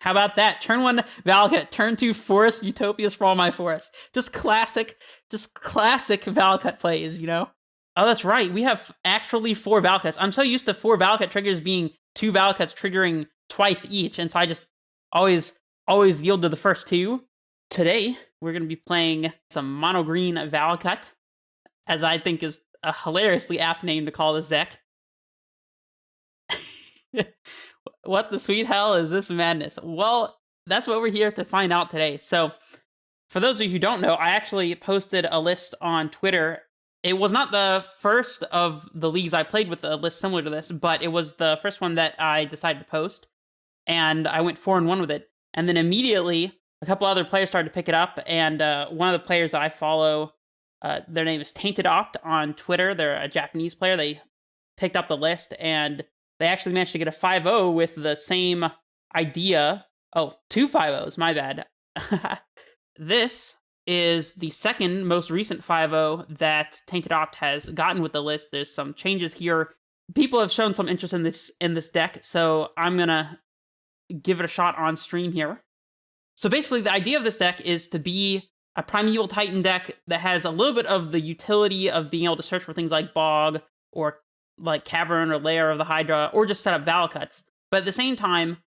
How about that? Turn 1 Valakut, turn 2 Forest, Utopias for all my forests. Just classic Valakut plays, you know? Oh, that's right. We have actually 4 Valakuts. I'm so used to 4 Valakut triggers being 2 Valakuts triggering twice each, and so I just always yield to the first 2. Today, we're going to be playing some mono green Valakut, as I think is a hilariously apt name to call this deck. What the sweet hell is this madness? Well, that's what we're here to find out today. So, for those of you who don't know, I actually posted a list on Twitter. It was not the first of the leagues I played with a list similar to this, but it was the first one that I decided to post. And I went 4-1 with it. And then immediately, a couple other players started to pick it up. And one of the players that I follow, their name is Tainted Opt on Twitter. They're a Japanese player. They picked up the list, and they actually managed to get a 5-0 with the same idea. Oh, 2 5-0s, my bad. This is the second most recent 5-0 that Tainted Opt has gotten with the list. There's some changes here. People have shown some interest in this deck, so I'm gonna give it a shot on stream here. So basically, the idea of this deck is to be a Primeval Titan deck that has a little bit of the utility of being able to search for things like Bog, or like Cavern or Lair of the Hydra, or just set up Valakuts. But at the same time,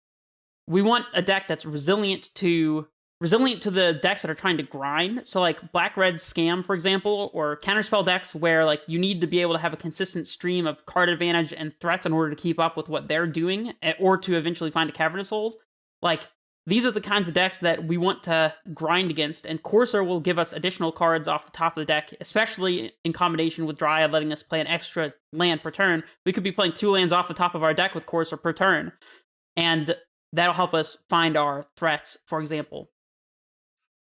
we want a deck that's resilient to the decks that are trying to grind. So like Black-Red Scam, for example, or Counterspell decks where like you need to be able to have a consistent stream of card advantage and threats in order to keep up with what they're doing, or to eventually find a Cavern of Souls. Like, these are the kinds of decks that we want to grind against, and Courser will give us additional cards off the top of the deck, especially in combination with Dryad letting us play an extra land per turn. We could be playing 2 lands off the top of our deck with Courser per turn, and that'll help us find our threats, for example.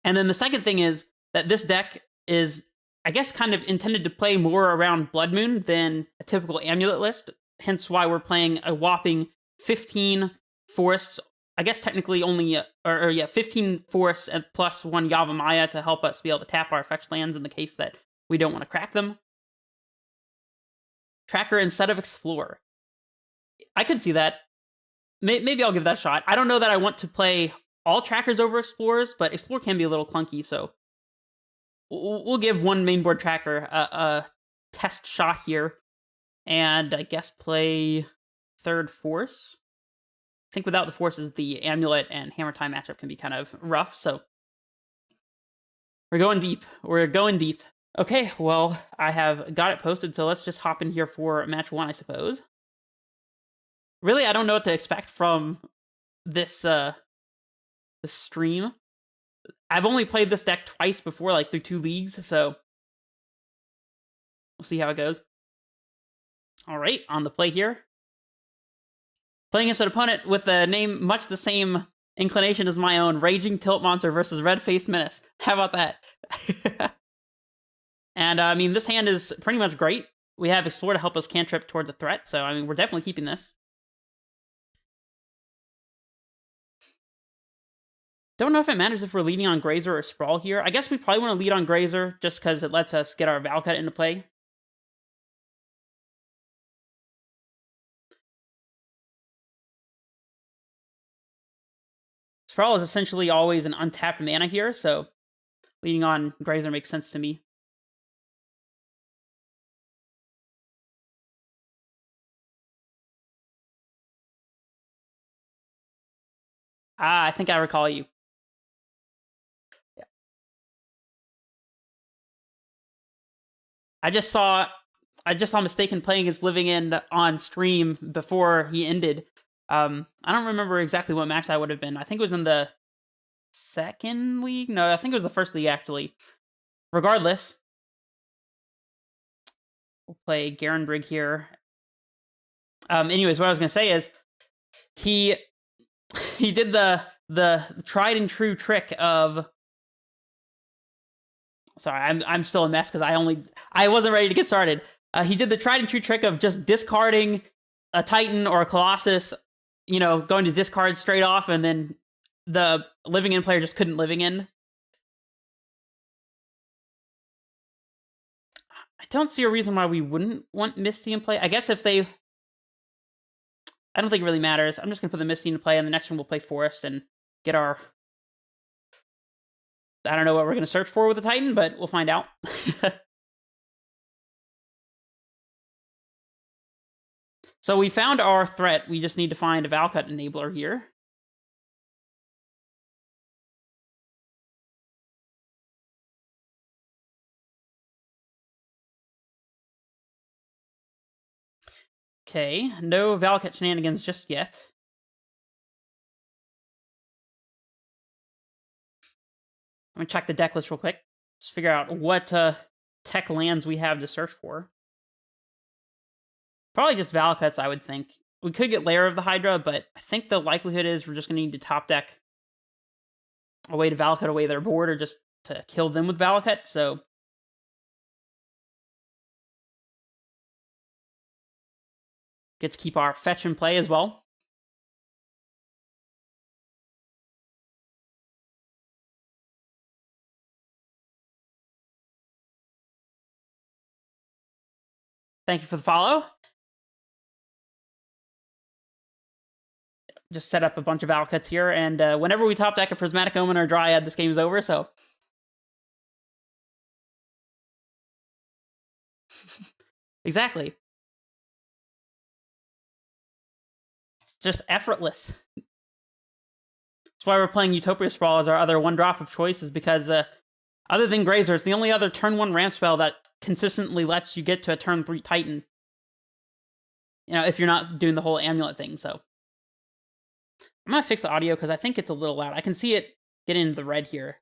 And then the second thing is that this deck is, I guess, kind of intended to play more around Blood Moon than a typical Amulet list, hence why we're playing a whopping 15 forests. I guess technically only, 15 forests and plus 1 Yavimaya to help us be able to tap our fetch lands in the case that we don't want to crack them. Tracker instead of Explore. I could see that. Maybe I'll give that a shot. I don't know that I want to play all Trackers over Explorers, but Explore can be a little clunky, so we'll give 1 mainboard Tracker a test shot here, and I guess play 3rd Force. I think without the forces, the Amulet and Hammer Time matchup can be kind of rough, so we're going deep. Okay, well, I have got it posted, so let's just hop in here for match 1, I suppose. Really, I don't know what to expect from this stream. I've only played this deck twice before, like through 2 leagues, so we'll see how it goes. All right, on the play here. Playing against an opponent with a name much the same inclination as my own, Raging Tilt Monster versus Red Face Menace. How about that? And, I mean, this hand is pretty much great. We have Explore to help us cantrip towards a threat, so, I mean, we're definitely keeping this. Don't know if it matters if we're leading on Grazer or Sprawl here. I guess we probably want to lead on Grazer, just because it lets us get our Valakut into play. Sprawl is essentially always an untapped mana here, so leading on Grazer makes sense to me. Ah, I think I recall you. Yeah. I just saw Mistaken playing against Living End on stream before he ended. I don't remember exactly what match that would have been. I think it was in the 2nd league? No, I think it was the 1st league, actually. Regardless, we'll play Garenbrig here. Anyways, what I was going to say is, he did the tried and true trick of... Sorry, I'm still a mess because I wasn't ready to get started. He did the tried and true trick of just discarding a Titan or a Colossus, you know, going to discard straight off, and then the Living End player just couldn't Living End. I don't see a reason why we wouldn't want Misty in play. I guess if they... I don't think it really matters. I'm just going to put the Misty into play, and the next one we'll play Forest and get our... I don't know what we're going to search for with the Titan, but we'll find out. So we found our threat. We just need to find a Valakut enabler here. Okay, no Valakut shenanigans just yet. I'm going to check the deck list real quick. Just figure out what tech lands we have to search for. Probably just Valakuts, I would think. We could get Lair of the Hydra, but I think the likelihood is we're just going to need to top deck a way to Valakut away their board, or just to kill them with Valakut, so... Get to keep our fetch in play as well. Thank you for the follow. Just set up a bunch of Valakuts here, and whenever we top deck a Prismatic Omen or Dryad, this game's over, so... Exactly. It's just effortless. That's why we're playing Utopia Sprawl as our other one-drop of choice, is because, other than Grazer, it's the only other turn 1 ramp spell that consistently lets you get to a turn 3 Titan. You know, if you're not doing the whole amulet thing, so... I'm gonna fix the audio because I think it's a little loud. I can see it get into the red here.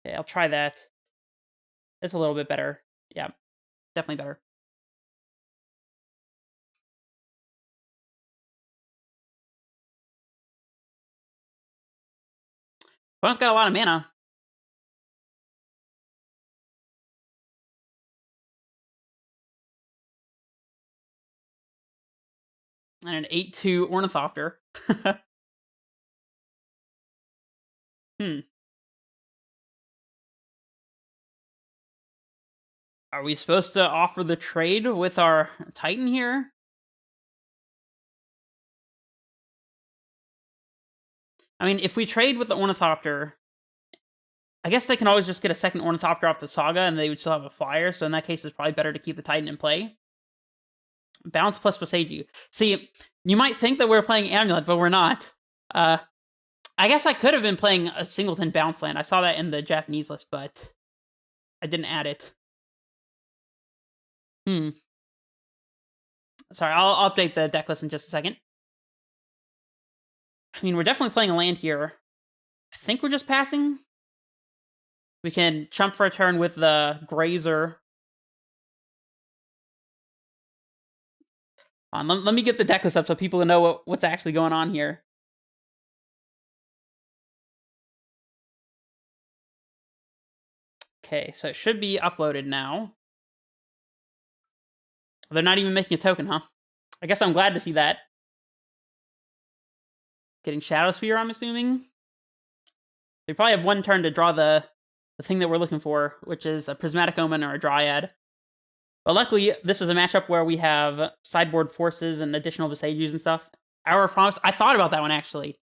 Okay, I'll try that. It's a little bit better. Yeah, definitely better. Opponent's got a lot of mana. And an 8/2 Ornithopter. Are we supposed to offer the trade with our Titan here? I mean, if we trade with the Ornithopter, I guess they can always just get a second Ornithopter off the Saga, and they would still have a flyer, so in that case, it's probably better to keep the Titan in play. Bounce plus Pasage. See, you might think that we're playing Amulet, but we're not. I guess I could have been playing a Singleton Bounce land. I saw that in the Japanese list, but I didn't add it. Sorry, I'll update the deck list in just a second. I mean, we're definitely playing a land here. I think we're just passing. We can chump for a turn with the Grazer. Let me get the deck list up so people know what's actually going on here. Okay, so it should be uploaded now. They're not even making a token, huh? I guess I'm glad to see that. Getting Shadow Sphere, I'm assuming. We probably have one turn to draw the thing that we're looking for, which is a Prismatic Omen or a Dryad. But luckily, this is a matchup where we have sideboard forces and additional Visages and stuff. Hour of Promise. I thought about that one, actually.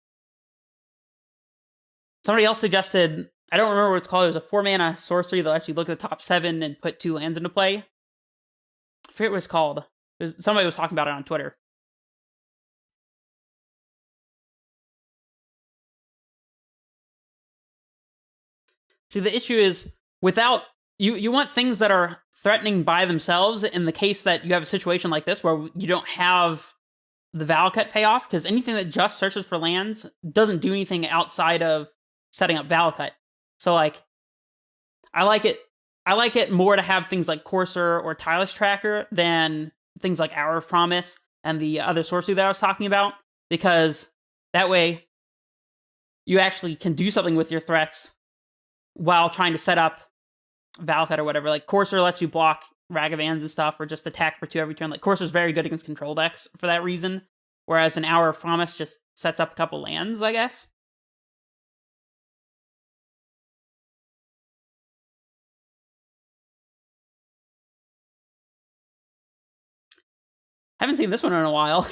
Somebody else suggested, I don't remember what it's called, it was a 4-mana sorcery that lets you look at the top 7 and put 2 lands into play. I forget what it's called. Somebody was talking about it on Twitter. See, the issue is, without... You want things that are threatening by themselves in the case that you have a situation like this where you don't have the Valakut payoff, because anything that just searches for lands doesn't do anything outside of setting up Valakut. So, like, I like it more to have things like Courser or Tireless Tracker than things like Hour of Promise and the other sorcery that I was talking about, because that way you actually can do something with your threats while trying to set up Valakut or whatever. Like, Courser lets you block Ragavans and stuff, or just attack for 2 every turn. Like, Courser's very good against control decks for that reason, whereas an Hour of Promise just sets up a couple lands, I guess. Haven't seen this one in a while.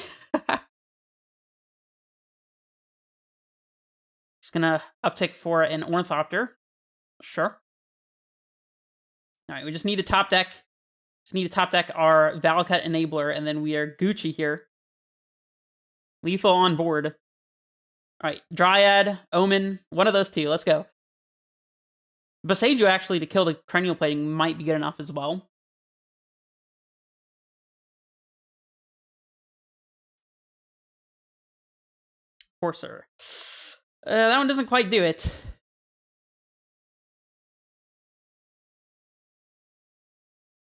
Just gonna uptick for an Ornithopter. Sure. All right, we just need to top deck. Just need to top deck our Valakut enabler, and then we are Gucci here. Lethal on board. All right, Dryad, Omen, one of those two. Let's go. Boseiju actually to kill the cranial plating might be good enough as well. Courser. That one doesn't quite do it.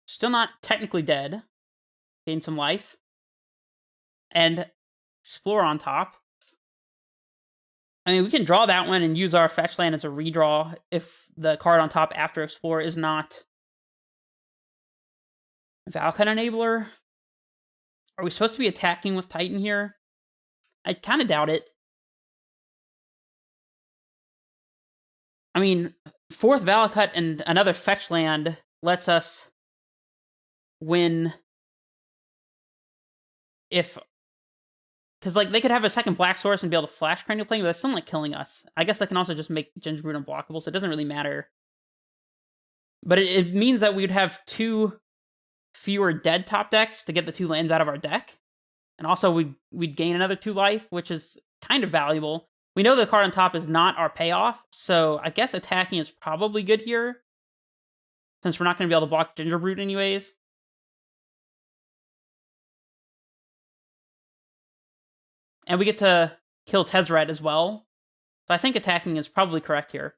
Still not technically dead. Gain some life. And Explore on top. I mean, we can draw that one and use our fetch land as a redraw if the card on top after Explore is not Valakut Enabler. Are we supposed to be attacking with Titan here? I kind of doubt it. I mean, 4th Valakut and another fetch land lets us win if... Because, like, they could have a second Black Source and be able to flash Cranial Plating, but that's still, like, killing us. I guess they can also just make Gingerbrewed unblockable, so it doesn't really matter. But it means that we'd have 2 fewer dead top decks to get the 2 lands out of our deck. And also, we'd gain another 2 life, which is kind of valuable. We know the card on top is not our payoff, so I guess attacking is probably good here. Since we're not going to be able to block Gingerbrewed anyways. And we get to kill Tezzeret as well. So I think attacking is probably correct here.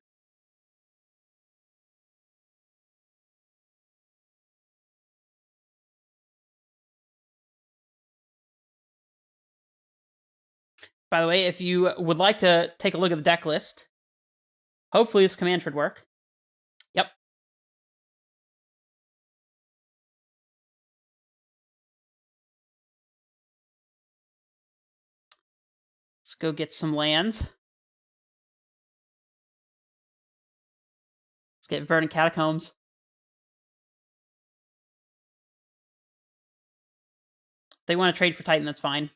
By the way, if you would like to take a look at the deck list, hopefully this command should work. Yep. Let's go get some lands. Let's get Verdant Catacombs. If they want to trade for Titan, that's fine.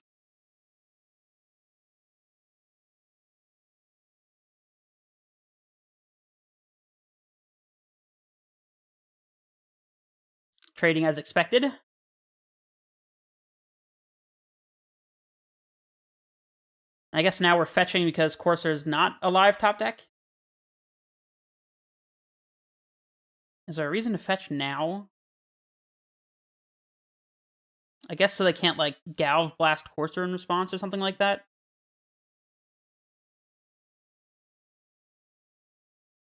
Trading as expected. I guess now we're fetching because Courser is not a live top deck. Is there a reason to fetch now? I guess so they can't, like, Galv Blast Courser in response or something like that.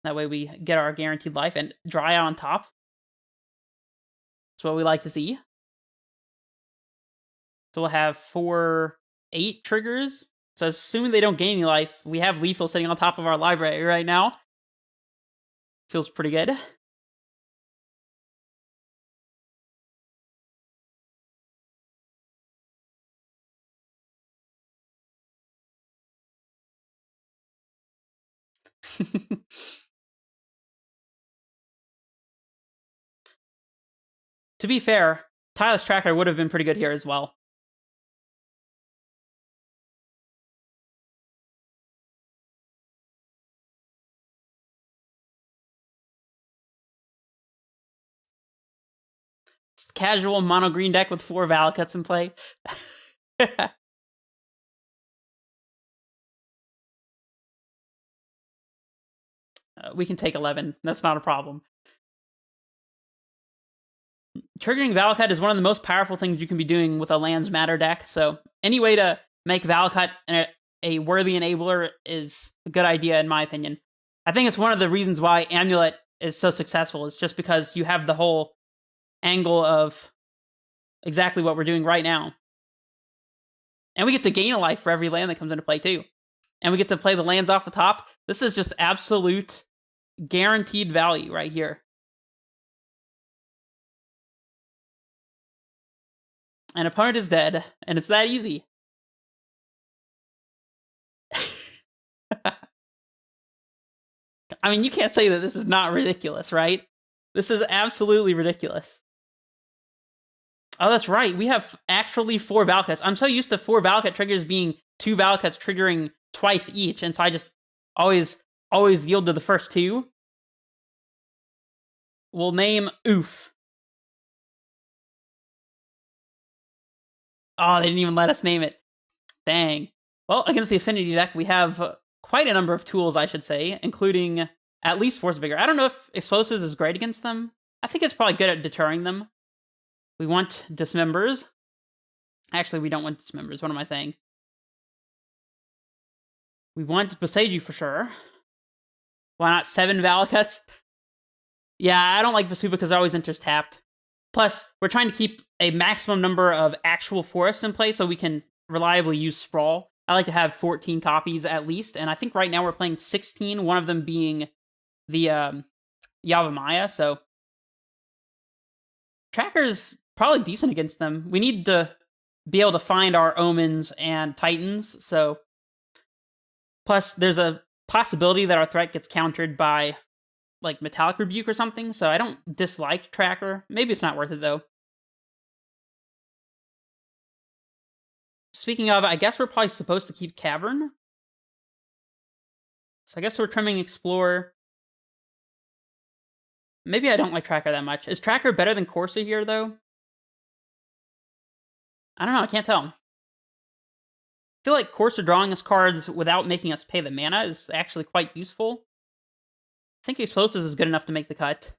That way we get our guaranteed life and dry on top. That's what we like to see. So we'll have 8 triggers. So assuming they don't gain any life, we have Lethal sitting on top of our library right now. Feels pretty good. To be fair, Tireless Tracker would have been pretty good here as well. Casual mono green deck with 4 Valakuts in play. We can take 11. That's not a problem. Triggering Valakut is one of the most powerful things you can be doing with a Lands Matter deck, so any way to make Valakut a worthy enabler is a good idea, in my opinion. I think it's one of the reasons why Amulet is so successful, is just because you have the whole angle of exactly what we're doing right now. And we get to gain a life for every land that comes into play, too. And we get to play the lands off the top. This is just absolute guaranteed value right here. An opponent is dead, and it's that easy. I mean, you can't say that this is not ridiculous, right? This is absolutely ridiculous. Oh, that's right. We have actually 4 Valakuts. I'm so used to 4 Valakut triggers being 2 Valakuts triggering twice each, and so I just always yield to the first 2. We'll name Oof. Oh, they didn't even let us name it. Dang. Well, against the Affinity deck, we have quite a number of tools, I should say, including at least Force Vigor. I don't know if Explosives is great against them. I think it's probably good at deterring them. We want Dismembers. Actually, we don't want Dismembers. What am I saying? We want Boseiju for sure. Why not 7 Valakuts? Yeah, I don't like Vesuva because it always enters tapped. Plus, we're trying to keep a maximum number of actual forests in play so we can reliably use Sprawl. I like to have 14 copies at least, and I think right now we're playing 16, one of them being the Yavimaya, so Tracker's probably decent against them. We need to be able to find our Omens and Titans, so plus there's a possibility that our threat gets countered by like Metallic Rebuke or something, so I don't dislike Tracker. Maybe it's not worth it though. Speaking of, I guess we're probably supposed to keep Cavern. So I guess we're trimming Explorer. Maybe I don't like Tracker that much. Is Tracker better than Corsa here, though? I don't know, I can't tell. I feel like Corsa drawing us cards without making us pay the mana is actually quite useful. I think Explosives is good enough to make the cut.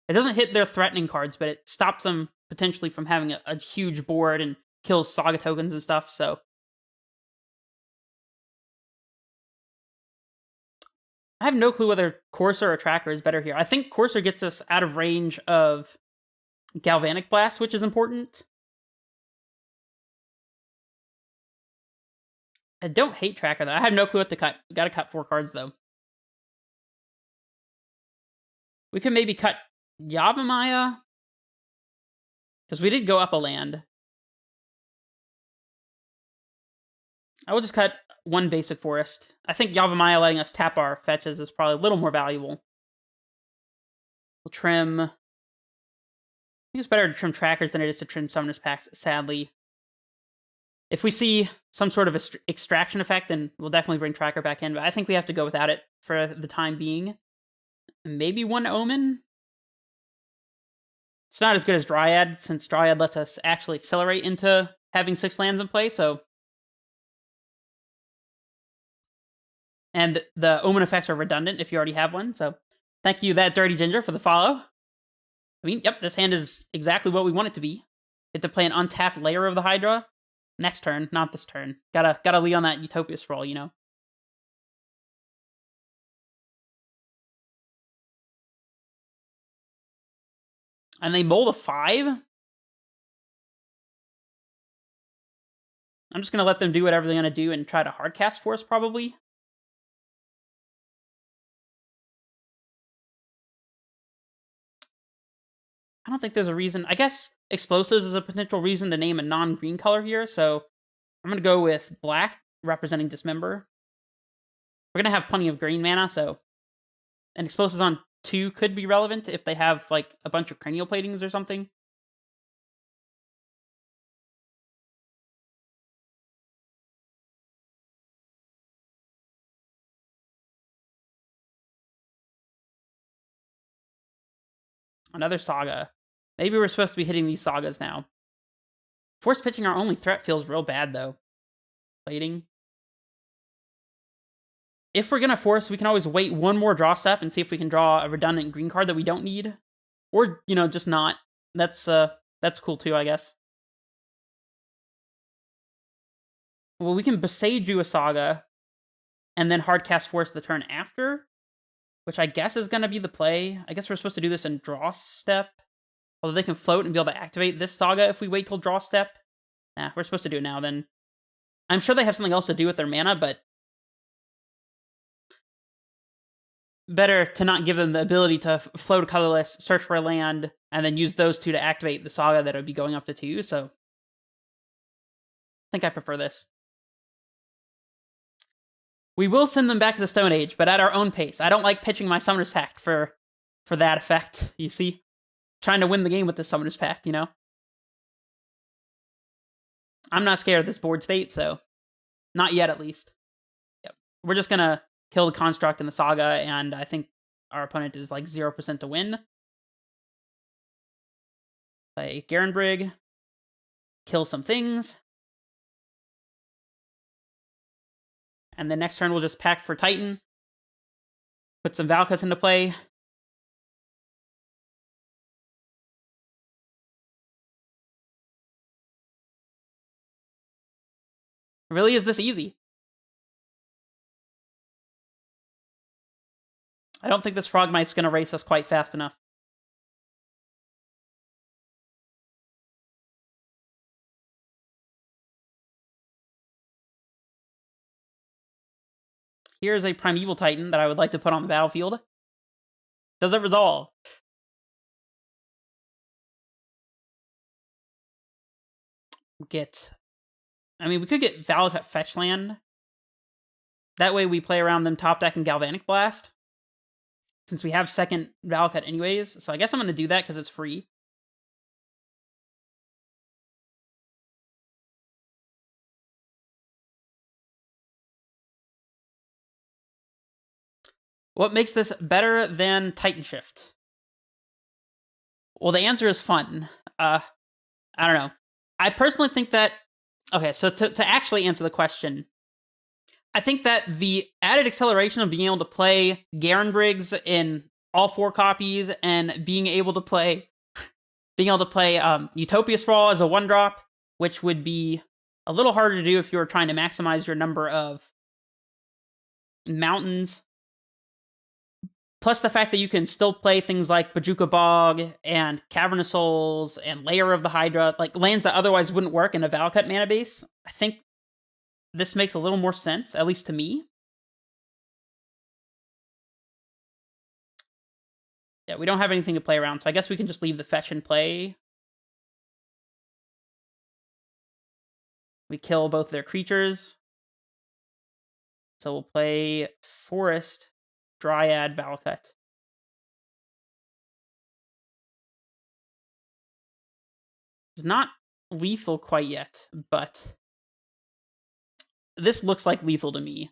It doesn't hit their threatening cards, but it stops them potentially from having a huge board and kills Saga tokens and stuff, so I have no clue whether Courser or Tracker is better here. I think Courser gets us out of range of Galvanic Blast, which is important. I don't hate Tracker, though. I have no clue what to cut. Gotta cut 4 cards, though. We could maybe cut Yavimaya, because we did go up a land. I will just cut 1 basic forest. I think Yavimaya letting us tap our fetches is probably a little more valuable. We'll trim. I think it's better to trim Trackers than it is to trim Summoners Packs, sadly. If we see some sort of extraction effect, then we'll definitely bring Tracker back in, but I think we have to go without it for the time being. Maybe 1 Omen? It's not as good as Dryad, since Dryad lets us actually accelerate into having 6 lands in play, so and the Omen effects are redundant if you already have one, so thank you, That Dirty Ginger, for the follow. I mean, yep, this hand is exactly what we want it to be. Get to play an untapped layer of the Hydra. Next turn, not this turn. Gotta lead on that Utopia Sprawl, you know? And they mold a 5? I'm just gonna let them do whatever they're gonna do and try to hardcast for us, probably. I don't think there's a reason. I guess Explosives is a potential reason to name a non-green color here, so I'm going to go with black, representing Dismember. We're going to have plenty of green mana, so and Explosives on 2 could be relevant if they have, like, a bunch of Cranial Platings or something. Another Saga. Maybe we're supposed to be hitting these Sagas now. Force pitching our only threat feels real bad, though. Plating. If we're going to force, we can always wait 1 more draw step and see if we can draw a redundant green card that we don't need. Or, you know, just not. That's cool too, I guess. Well, we can Boseiju a Saga, and then hardcast Force the turn after, which I guess is going to be the play. I guess we're supposed to do this in draw step. Although they can float and be able to activate this Saga if we wait till draw step. Nah, we're supposed to do it now then. I'm sure they have something else to do with their mana, but better to not give them the ability to float colorless, search for a land, and then use those 2 to activate the Saga that would be going up to 2, so I think I prefer this. We will send them back to the Stone Age, but at our own pace. I don't like pitching my Summoner's Pact for that effect, you see? Trying to win the game with the Summoner's Pact, you know? I'm not scared of this board state, so not yet at least. Yep. We're just gonna kill the construct in the saga, and I think our opponent is like 0% to win. Play Garenbrig. Kill some things. And the next turn we'll just pack for Titan. Put some Valakuts into play. It really is this easy. I don't think this Frog Knight's going to race us quite fast enough. Here's a Primeval Titan that I would like to put on the battlefield. Does it resolve? We could get Valakut Fetch Land. That way we play around them top deck and Galvanic Blast. Since we have second Valakut anyways. So I guess I'm going to do that because it's free. What makes this better than Titan Shift? Well, the answer is fun. I don't know. I personally think that... Okay, so to actually answer the question, I think that the added acceleration of being able to play Garenbrigs in all 4 copies and being able to play Utopia Sprawl as a 1-drop, which would be a little harder to do if you were trying to maximize your number of mountains. Plus the fact that you can still play things like Bajuka Bog and Cavernous Souls and Lair of the Hydra, like lands that otherwise wouldn't work in a Valakut mana base. I think this makes a little more sense, at least to me. Yeah, we don't have anything to play around, so I guess we can just leave the fetch in play. We kill both their creatures. So we'll play Forest, Dryad, Valakut. It's not lethal quite yet, but this looks like lethal to me.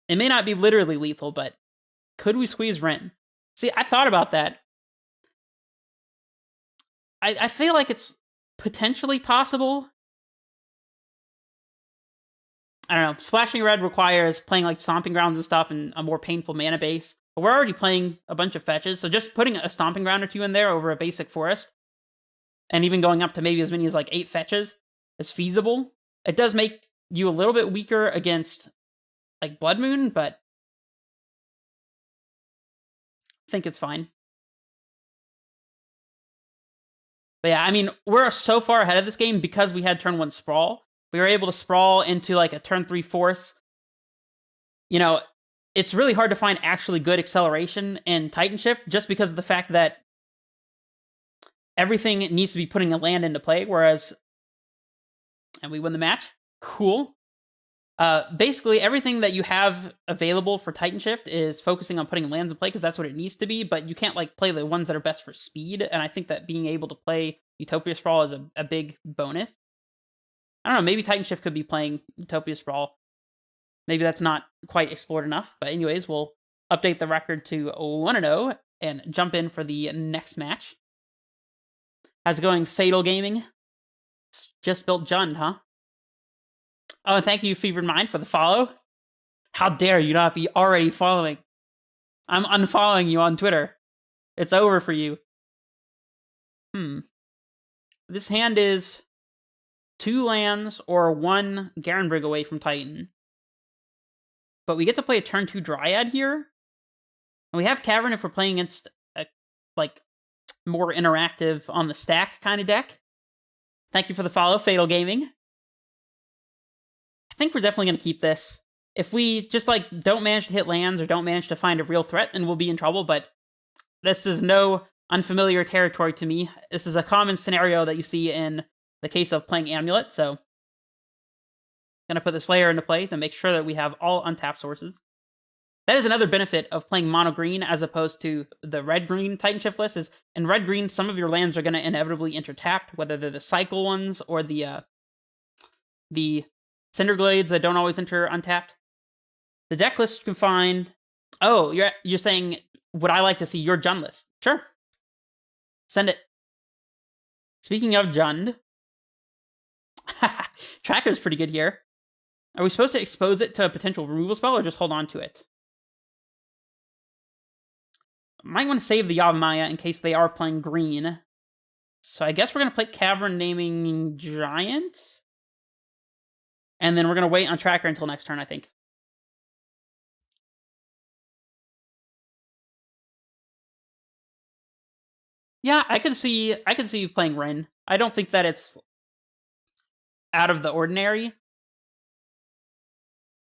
It may not be literally lethal, but could we squeeze Ren? See, I thought about that. I feel like it's potentially possible. I don't know. Splashing Red requires playing like Stomping Grounds and stuff and a more painful mana base. But we're already playing a bunch of fetches, so just putting a Stomping Ground or 2 in there over a basic Forest, and even going up to maybe as many as like 8 fetches, is feasible. It does make you a little bit weaker against like Blood Moon, but I think it's fine. But yeah, I mean, we're so far ahead of this game because we had turn 1 Sprawl. We were able to sprawl into like a turn 3 Force. You know, it's really hard to find actually good acceleration in Titan Shift just because of the fact that everything needs to be putting a land into play, whereas... And we win the match. Cool. Basically, everything that you have available for Titan Shift is focusing on putting lands in play because that's what it needs to be, but you can't like play the ones that are best for speed, and I think that being able to play Utopia Sprawl is a big bonus. I don't know, maybe Titan Shift could be playing Utopia Sprawl. Maybe that's not quite explored enough, but anyways, we'll update the record to 1-0 and jump in for the next match. How's it going, Fatal Gaming? Just built Jund, huh? Oh, and thank you, Fevered Mind, for the follow. How dare you not be already following? I'm unfollowing you on Twitter. It's over for you. This hand is 2 lands or 1 Garenbrig away from Titan. But we get to play a turn 2 Dryad here. And we have Cavern if we're playing against a, like, more interactive on the stack kind of deck. Thank you for the follow, Fatal Gaming. I think we're definitely going to keep this. If we just, like, don't manage to hit lands or don't manage to find a real threat, then we'll be in trouble, but this is no unfamiliar territory to me. This is a common scenario that you see in the case of playing Amulet, so I'm going to put the Slayer into play to make sure that we have all untapped sources. That is another benefit of playing mono green as opposed to the red green Titan Shift list. Is in red green, some of your lands are going to inevitably enter tapped, whether they're the cycle ones or the Cinder Glades that don't always enter untapped. The deck list you can find. Oh, you're saying, would I like to see your Jund list? Sure. Send it. Speaking of Jund, Tracker's pretty good here. Are we supposed to expose it to a potential removal spell or just hold on to it? Might want to save the Yavimaya in case they are playing green. So I guess we're going to play Cavern Naming Giant. And then we're going to wait on Tracker until next turn, I think. Yeah, I could see you playing Ren. I don't think that it's out of the ordinary.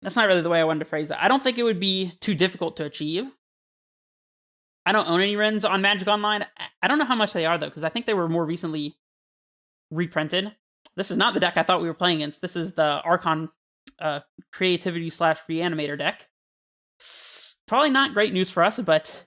That's not really the way I wanted to phrase it. I don't think it would be too difficult to achieve. I don't own any Rens on Magic Online. I don't know how much they are, though, because I think they were more recently reprinted. This is not the deck I thought we were playing against. This is the Archon Creativity / Reanimator deck. Probably not great news for us, but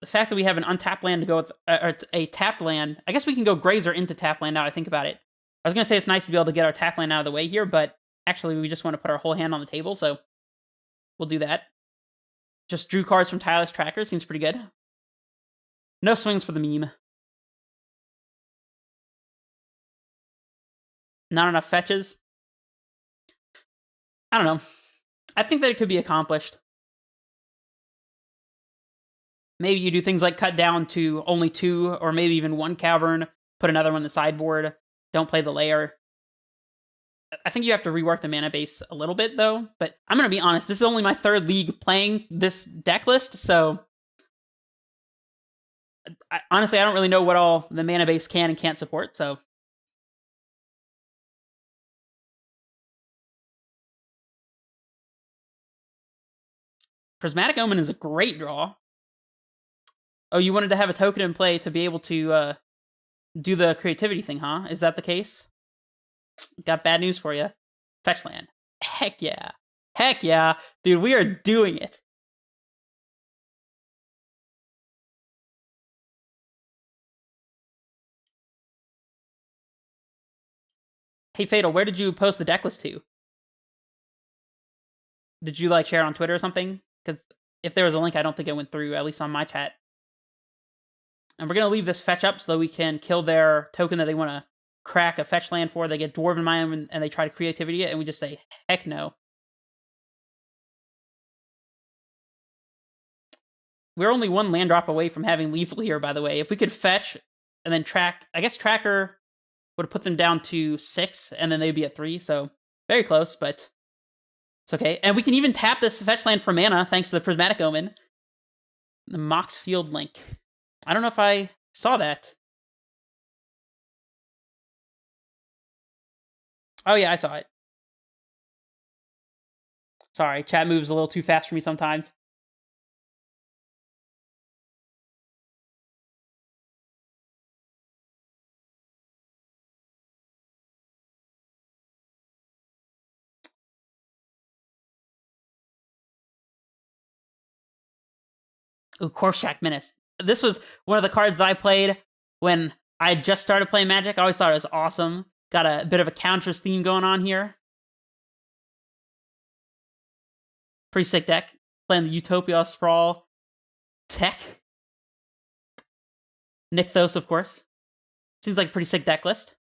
the fact that we have an untapped land to go with, a tapped land, I guess we can go Grazer into tapped land now I think about it. I was going to say it's nice to be able to get our tapped land out of the way here, but actually we just want to put our whole hand on the table, so we'll do that. Just drew cards from Tireless Tracker, seems pretty good. No swings for the meme. Not enough fetches. I don't know. I think that it could be accomplished. Maybe you do things like cut down to only 2, or maybe even 1 Cavern, put another one in the sideboard, don't play the layer. I think you have to rework the mana base a little bit, though. But I'm going to be honest, this is only my 3rd league playing this deck list, so honestly, I don't really know what all the mana base can and can't support, so Prismatic Omen is a great draw. Oh, you wanted to have a token in play to be able to do the creativity thing, huh? Is that the case? Got bad news for you. Fetch land. Heck yeah. Heck yeah. Dude, we are doing it. Hey, Fatal, where did you post the deck list to? Did you, like, share it on Twitter or something? Because if there was a link, I don't think it went through, at least on my chat. And we're going to leave this fetch up so that we can kill their token that they want to crack a fetch land for. They get Dwarven Mine and they try to creativity it, and we just say, heck no. We're only 1 land drop away from having Lethal here, by the way. If we could fetch and then track, I guess Tracker would put them down to 6, and then they'd be at 3, so very close, but it's okay. And we can even tap this fetch land for mana, thanks to the Prismatic Omen. The Mox Field Link. I don't know if I saw that. Oh yeah, I saw it. Sorry, chat moves a little too fast for me sometimes. Ooh, Korshak Menace. This was one of the cards that I played when I just started playing Magic. I always thought it was awesome. Got a bit of a Counters theme going on here. Pretty sick deck. Playing the Utopia Sprawl. Tech. Nykthos, of course. Seems like a pretty sick deck list.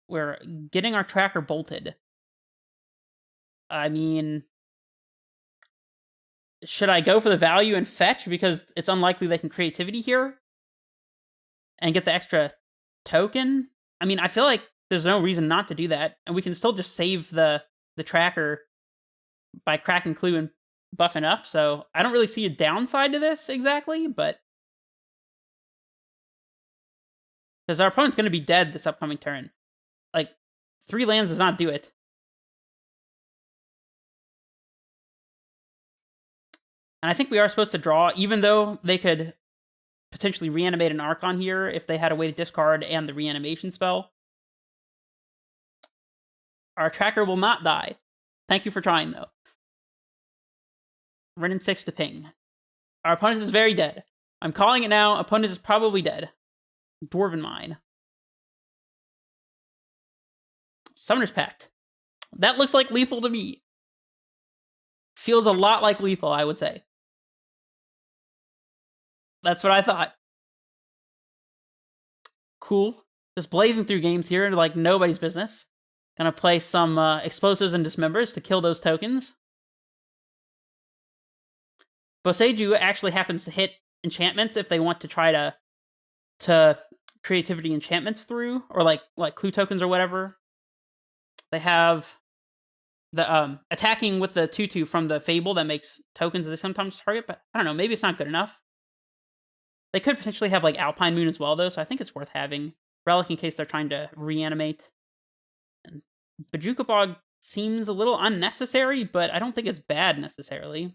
We're getting our Tracker bolted. I mean, should I go for the value and fetch because it's unlikely they can creativity here and get the extra token? I mean, I feel like there's no reason not to do that, and we can still just save the Tracker by cracking Clue and buffing up, so I don't really see a downside to this exactly, but because our opponent's going to be dead this upcoming turn. Like, 3 lands does not do it. And I think we are supposed to draw, even though they could potentially reanimate an Archon here if they had a way to discard and the reanimation spell. Our Tracker will not die. Thank you for trying, though. Renin 6 to ping. Our opponent is very dead. I'm calling it now. Opponent is probably dead. Dwarven Mine. Summoner's Pact. That looks like lethal to me. Feels a lot like lethal, I would say. That's what I thought. Cool. Just blazing through games here like nobody's business. Gonna play some explosives and dismembers to kill those tokens. Boseiju actually happens to hit enchantments if they want to try to creativity enchantments through, or like clue tokens or whatever. They have the attacking with the 2/2 from the Fable that makes tokens that they sometimes target, but I don't know, maybe it's not good enough. They could potentially have like Alpine Moon as well, though, so I think it's worth having. Relic in case they're trying to reanimate. And Bajuka Bog seems a little unnecessary, but I don't think it's bad necessarily. You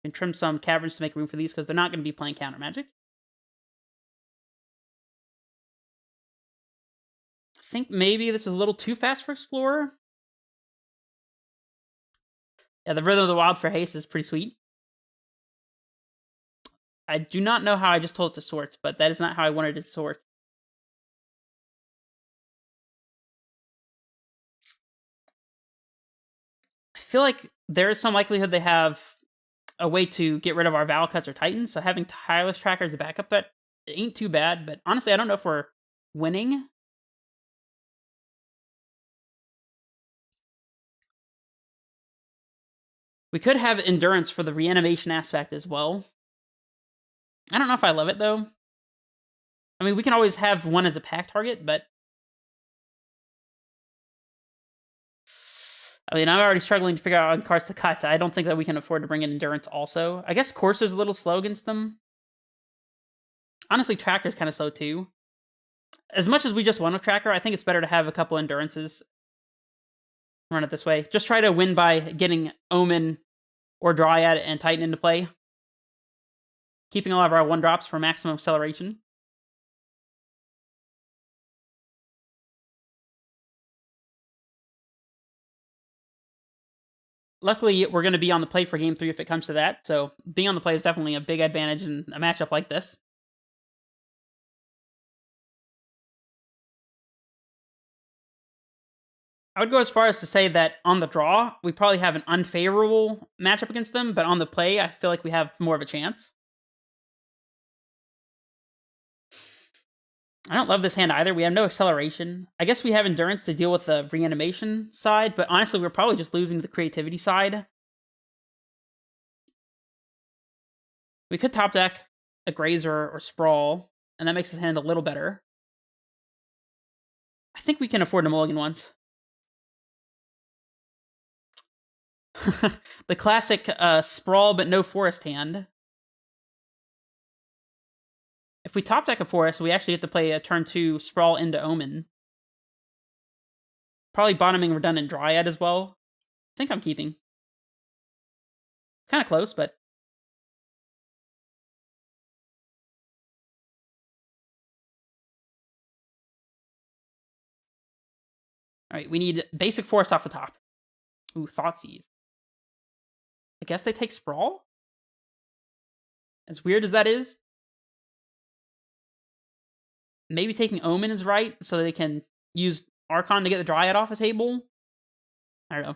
can trim some caverns to make room for these because they're not going to be playing counter magic. I think maybe this is a little too fast for Explorer. Yeah, the Rhythm of the Wild for haste is pretty sweet. I do not know how I just told it to sort, but that is not how I wanted it to sort. I feel like there is some likelihood they have a way to get rid of our Valakuts or Titans, so having Tireless Tracker as a backup, that ain't too bad, but honestly, I don't know if we're winning. We could have Endurance for the reanimation aspect as well. I don't know if I love it, though. I mean, we can always have one as a pack target, but I mean, I'm already struggling to figure out on cards to cut. I don't think that we can afford to bring in Endurance also. I guess Course is a little slow against them. Honestly, Tracker's kind of slow too. As much as we just won with Tracker, I think it's better to have a couple Endurances. Run it this way. Just try to win by getting Omen or Dryad and Titan into play. Keeping all of our 1-drops for maximum acceleration. Luckily, we're going to be on the play for Game 3 if it comes to that, so being on the play is definitely a big advantage in a matchup like this. I would go as far as to say that on the draw, we probably have an unfavorable matchup against them, but on the play, I feel like we have more of a chance. I don't love this hand either. We have no acceleration. I guess we have Endurance to deal with the reanimation side, but honestly, we're probably just losing the creativity side. We could top deck a Grazer or Sprawl, and that makes this hand a little better. I think we can afford to mulligan once. The classic Sprawl but no forest hand. If we top deck a forest, we actually get to play a turn 2 Sprawl into Omen. Probably bottoming redundant Dryad as well. I think I'm keeping. Kind of close, but... Alright, we need basic forest off the top. Ooh, Thoughtseize. I guess they take Sprawl? As weird as that is. Maybe taking Omen is right, so they can use Archon to get the Dryad off the table? I don't know.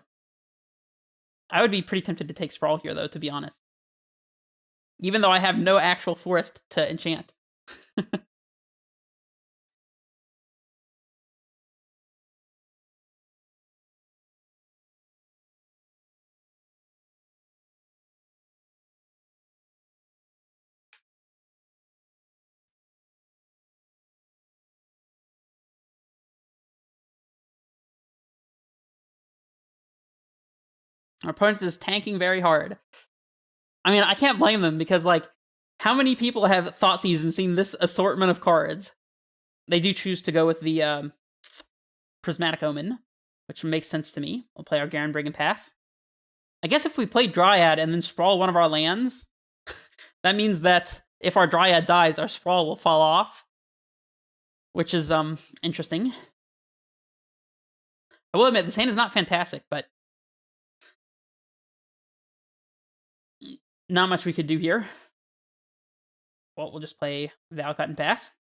I would be pretty tempted to take Sprawl here, though, to be honest. Even though I have no actual forest to enchant. Our opponent is tanking very hard. I mean, I can't blame them because, like, how many people have Thoughtseize and seen this assortment of cards? They do choose to go with the Prismatic Omen, which makes sense to me. We'll play our Garen Brigand Pass. I guess if we play Dryad and then Sprawl one of our lands, that means that if our Dryad dies, our Sprawl will fall off. Which is, interesting. I will admit, this hand is not fantastic, but... not much we could do here. Well, we'll just play Valakut and pass.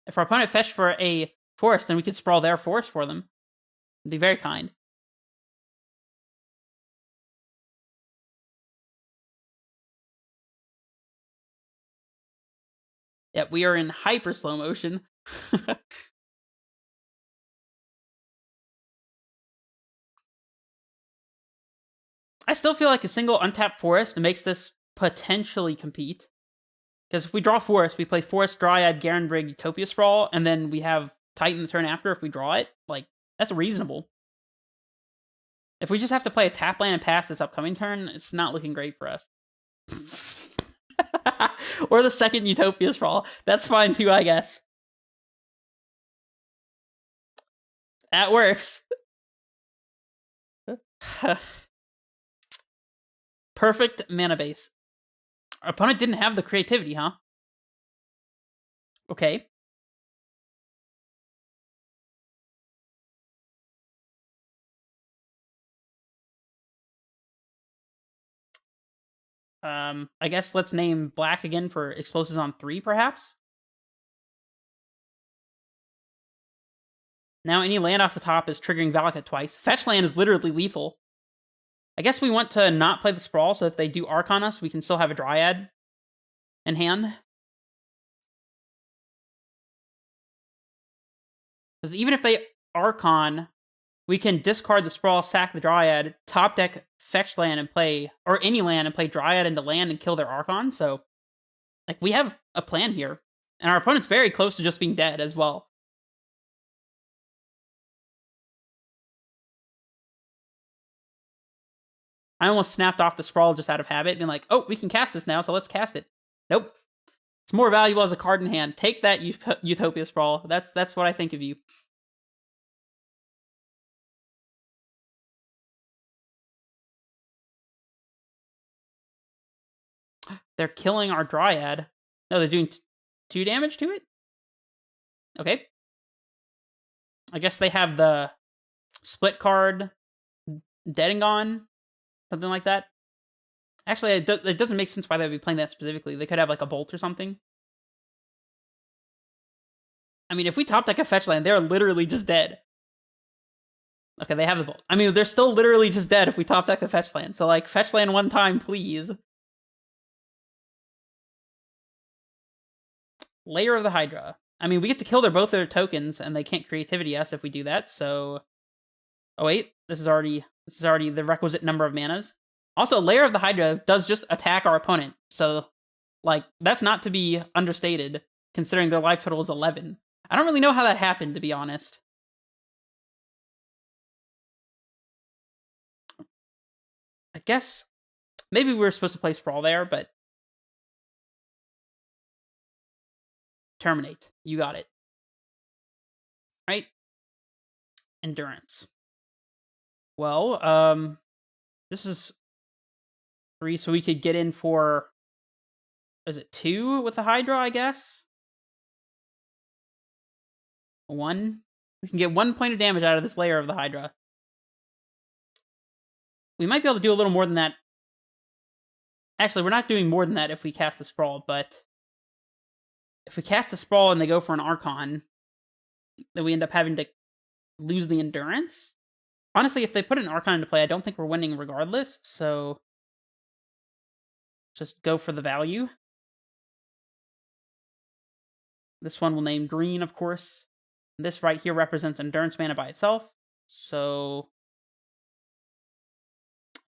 If our opponent fetched for a forest, then we could sprawl their forest for them. It'd be very kind. Yep, we are in hyper slow motion. I still feel like a single untapped forest makes this potentially compete. Because if we draw forest, we play forest, dryad, Garenbrig, Utopia Sprawl, and then we have Titan the turn after if we draw it. Like, that's reasonable. If we just have to play a tap land and pass this upcoming turn, it's not looking great for us. Or the second Utopia Sprawl. That's fine too, I guess. That works. Perfect mana base. Our opponent didn't have the creativity, huh? Okay. I guess let's name black again for explosives on 3, perhaps? Now any land off the top is triggering Valakut twice. Fetch land is literally lethal. I guess we want to not play the Sprawl, so if they do Archon us, we can still have a Dryad in hand. Because even if they Archon, we can discard the Sprawl, sack the Dryad, top deck fetch land and play, or any land and play Dryad into land and kill their Archon, so, like, we have a plan here. And our opponent's very close to just being dead as well. I almost snapped off the Sprawl just out of habit, being like, oh, we can cast this now, so let's cast it. Nope. It's more valuable as a card in hand. Take that, Utopia Sprawl. That's what I think of you. They're killing our Dryad. No, they're doing 2 damage to it? Okay. I guess they have the split card, Dead and Gone, something like that. Actually, it doesn't make sense why they would be playing that specifically. They could have, like, a Bolt or something. I mean, if we top deck a fetch land, they're literally just dead. Okay, they have the Bolt. I mean, they're still literally just dead if we top deck a fetch land. So, like, fetch land one time, please. Layer of the Hydra. I mean, we get to kill both their tokens, and they can't creativity us if we do that, so... Oh, wait. This is already the requisite number of manas. Also, Layer of the Hydra does just attack our opponent, so, like, that's not to be understated, considering their life total is 11. I don't really know how that happened, to be honest. I guess maybe we were supposed to play Sprawl there, but... Terminate. You got it. Right? Endurance. Well, this is 3, so we could get in for... Is it 2 with the Hydra, I guess? 1? We can get 1 point of damage out of this Layer of the Hydra. We might be able to do a little more than that. Actually, we're not doing more than that if we cast the Sprawl, but... If we cast the Sprawl and they go for an Archon, then we end up having to lose the Endurance? Honestly, if they put an Archon into play, I don't think we're winning regardless, so... Just go for the value. This one will name green, of course. This right here represents Endurance mana by itself, so...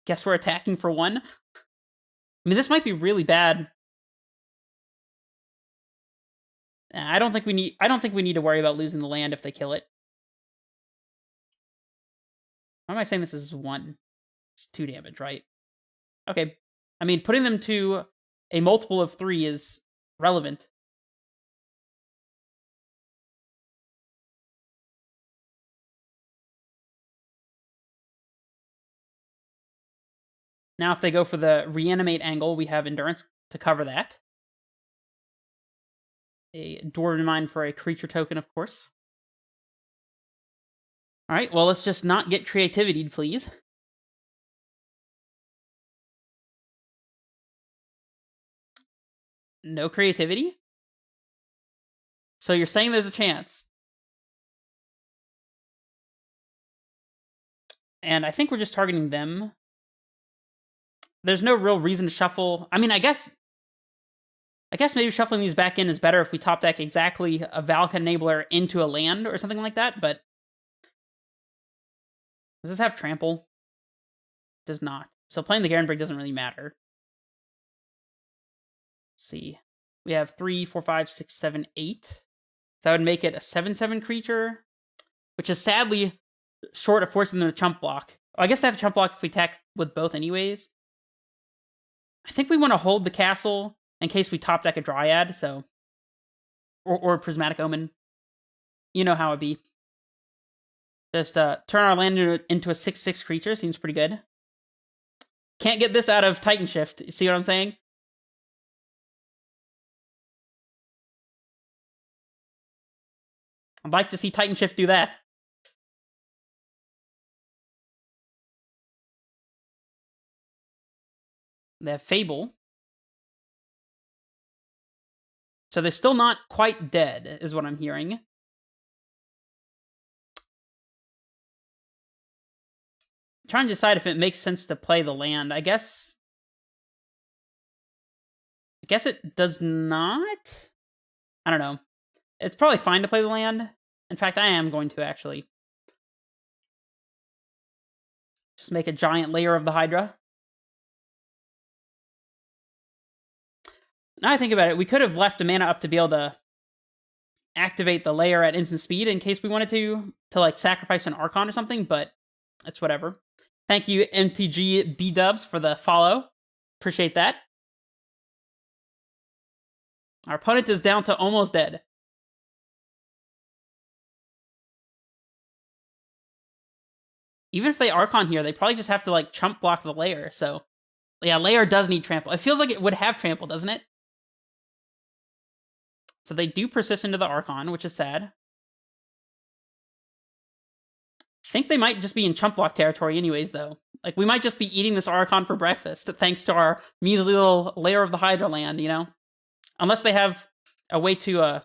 Guess we're attacking for 1? I mean, this might be really bad. I don't think we need to worry about losing the land if they kill it. Why am I saying this is 1? It's 2 damage, right? Okay. I mean, putting them to a multiple of 3 is relevant. Now, if they go for the reanimate angle, we have Endurance to cover that. A Dwarven Mine for a creature token, of course. Alright, well, let's just not get creativity, please. No creativity? So you're saying there's a chance. And I think we're just targeting them. There's no real reason to shuffle. I mean, I guess maybe shuffling these back in is better if we top deck exactly a Valakut enabler into a land or something like that, but does this have trample? It does not. So playing the Garen break doesn't really matter. Let's see. We have 3, 4, 5, 6, 7, 8. So that would make it a 7/7 creature, which is sadly short of forcing them to chump block. Oh, I guess they have a chump block if we attack with both anyways. I think we want to hold the castle in case we top deck a Dryad, so... Or Prismatic Omen. You know how it be. Just turn our land into a 6/6 creature. Seems pretty good. Can't get this out of Titan Shift. You see what I'm saying? I'd like to see Titan Shift do that. They have Fable. So they're still not quite dead, is what I'm hearing. I'm trying to decide if it makes sense to play the land. I guess it does not. I don't know. It's probably fine to play the land. In fact, I am going to, actually. Just make a giant layer of the Hydra. Now I think about it, we could have left a mana up to be able to activate the layer at instant speed in case we wanted to like sacrifice an Archon or something, but it's whatever. Thank you, MTG B-dubs, for the follow. Appreciate that. Our opponent is down to almost dead. Even if they Archon here, they probably just have to, like, chump block the layer, so... Yeah, layer does need trample. It feels like it would have trample, doesn't it? So they do persist into the Archon, which is sad. I think they might just be in chump block territory anyways, though. Like, we might just be eating this Archon for breakfast, thanks to our measly little layer of the Hydra land, you know? Unless they have a way to,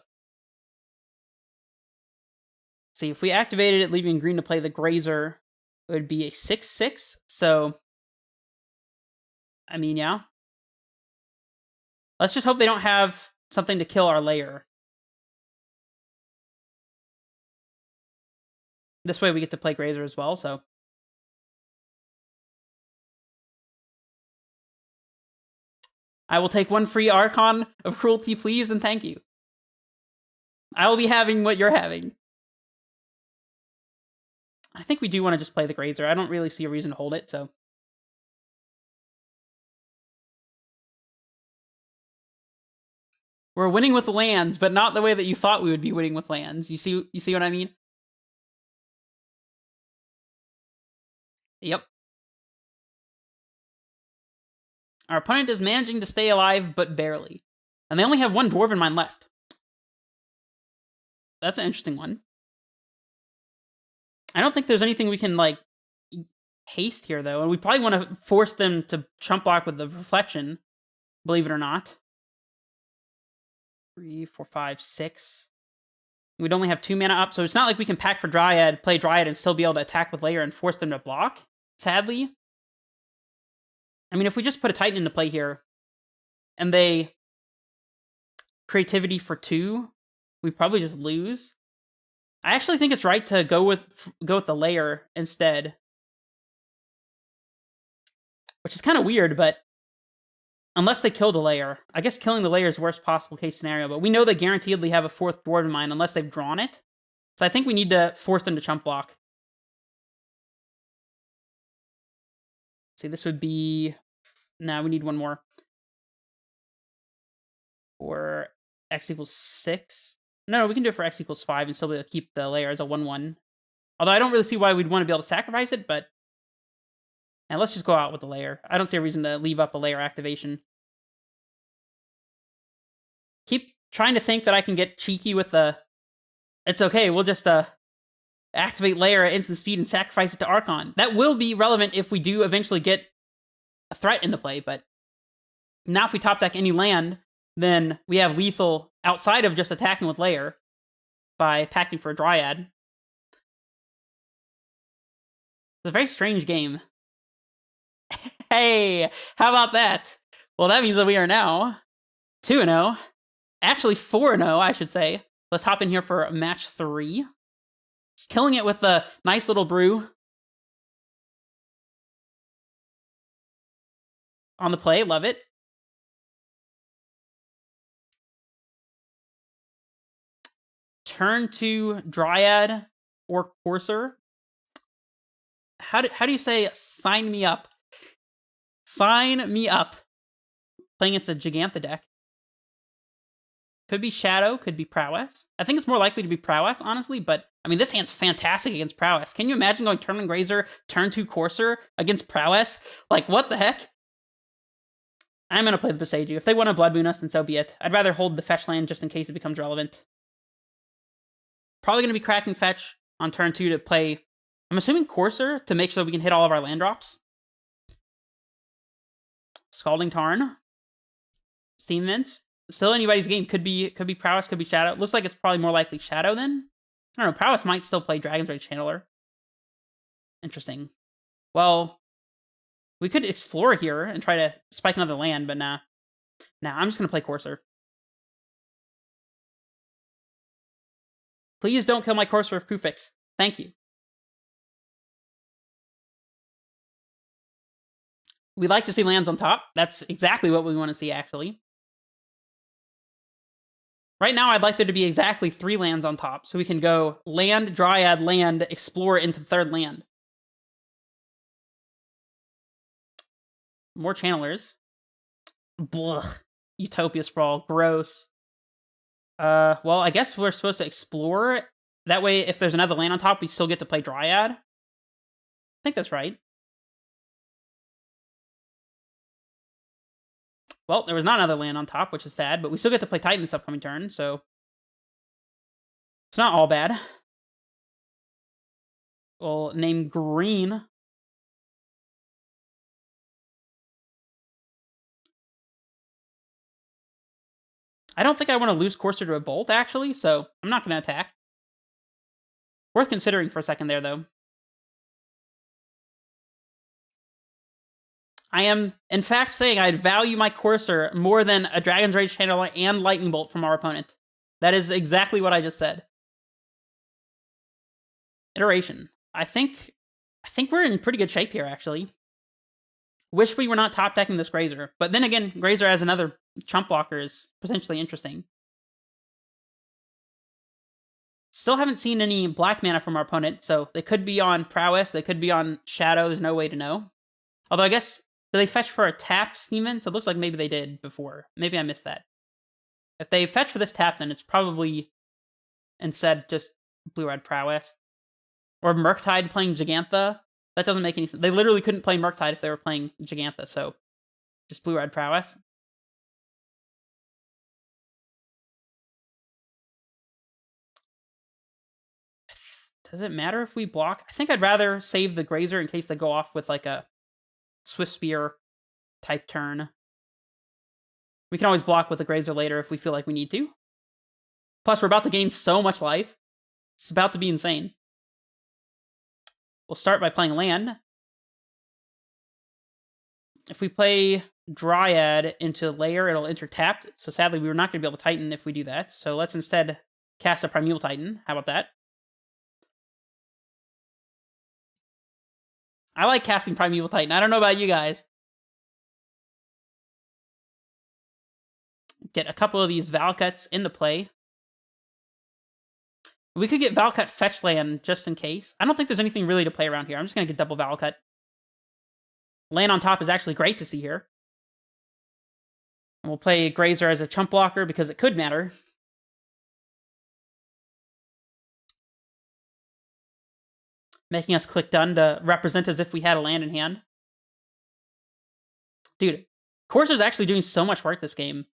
see, if we activated it, leaving green to play the Grazer, it would be a 6/6, so... I mean, yeah. Let's just hope they don't have something to kill our layer. This way we get to play Grazer as well, so... I will take one free Archon of Cruelty, please, and thank you. I will be having what you're having. I think we do want to just play the Grazer. I don't really see a reason to hold it, so... We're winning with lands, but not the way that you thought we would be winning with lands. You see what I mean? Yep. Our opponent is managing to stay alive, but barely. And they only have one Dwarven Mine left. That's an interesting one. I don't think there's anything we can, like, haste here, though. And we probably want to force them to chump block with the Reflection, believe it or not. 3, 4, 5, 6. We'd only have 2 mana up, so it's not like we can pack for Dryad, play Dryad, and still be able to attack with Layer and force them to block, sadly. I mean, if we just put a Titan into play here, and they creativity for 2, we probably just lose. I actually think it's right to go with the Layer instead. Which is kind of weird, but unless they kill the Layer. I guess killing the Layer is the worst possible case scenario, but we know they guaranteedly have a 4th Dwarven Mine unless they've drawn it. So I think we need to force them to chump block. See, this would be... Nah, we need one more. For X equals 6. No, we can do it for X equals 5 and still be able to keep the Layer as a 1/1. Although I don't really see why we'd want to be able to sacrifice it, but... Now let's just go out with the Layer. I don't see a reason to leave up a Layer activation. Keep trying to think that I can get cheeky with the... It's okay, we'll just activate Layer at instant speed and sacrifice it to Archon. That will be relevant if we do eventually get a threat into play, but now if we top deck any land, then we have lethal outside of just attacking with layer by packing for a Dryad. It's a very strange game. Hey, how about that? Well, that means that we are now 2-0. Actually, 4-0, I should say. Let's hop in here for match 3. Just killing it with a nice little brew. On the play, love it. Turn to Dryad or Courser. How do you say sign me up? Sign me up. Playing against a Gigantha deck. Could be Shadow, could be Prowess. I think it's more likely to be Prowess, honestly, but I mean, this hand's fantastic against Prowess. Can you imagine going turn 1 Grazer, turn 2 Courser against Prowess? Like, what the heck? I'm going to play the Boseiju. If they want to Blood Moon us, then so be it. I'd rather hold the fetch land just in case it becomes relevant. Probably going to be cracking fetch on turn 2 to play, I'm assuming Courser, to make sure we can hit all of our land drops. Scalding Tarn. Steam Mints. Still anybody's game. Could be Prowess, could be Shadow. Looks like it's probably more likely Shadow then. I don't know, Prowess might still play Dragon's Rage Channeler. Interesting. Well, we could explore here and try to spike another land, but nah. Nah, I'm just going to play Courser. Please don't kill my Courser with Prefix. Thank you. We like to see lands on top. That's exactly what we want to see, actually. Right now, I'd like there to be exactly 3 lands on top, so we can go land, Dryad, land, explore into third land. More channelers. Blech. Utopia Sprawl. Gross. Well, I guess we're supposed to explore. That way, if there's another land on top, we still get to play Dryad. I think that's right. Well, there was not another land on top, which is sad, but we still get to play Titan this upcoming turn, so it's not all bad. We'll name green. I don't think I want to lose Courser to a Bolt, actually, so I'm not going to attack. Worth considering for a second there, though. I am, in fact, saying I'd value my Courser more than a Dragon's Rage Channeler and Lightning Bolt from our opponent. That is exactly what I just said. Iteration. I think we're in pretty good shape here, actually. Wish we were not top decking this Grazer. But then again, Grazer as another chump blocker is potentially interesting. Still haven't seen any black mana from our opponent, so they could be on Prowess, they could be on Shadow, there's no way to know. Although I guess, do they fetch for a tapped Steam? So it looks like maybe they did before. Maybe I missed that. If they fetch for this tap, then it's probably instead just Blue-Red Prowess. Or Murktide playing Gigantha. That doesn't make any sense. They literally couldn't play Murktide if they were playing Gigantha, so just Blue-Red Prowess. Does it matter if we block? I think I'd rather save the Grazer in case they go off with like a Swift Spear type turn. We can always block with the Grazer later if we feel like we need to. Plus, we're about to gain so much life. It's about to be insane. We'll start by playing land. If we play Dryad into Lair, it'll enter tapped. So sadly, we were not going to be able to Titan if we do that. So let's instead cast a Primeval Titan. How about that? I like casting Primeval Titan. I don't know about you guys. Get a couple of these Valakuts into play. We could get Valakut fetch land just in case. I don't think there's anything really to play around here. I'm just going to get double Valakut. Land on top is actually great to see here. And we'll play Grazer as a chump blocker because it could matter. Making us click done to represent as if we had a land in hand. Dude, Courser's actually doing so much work this game.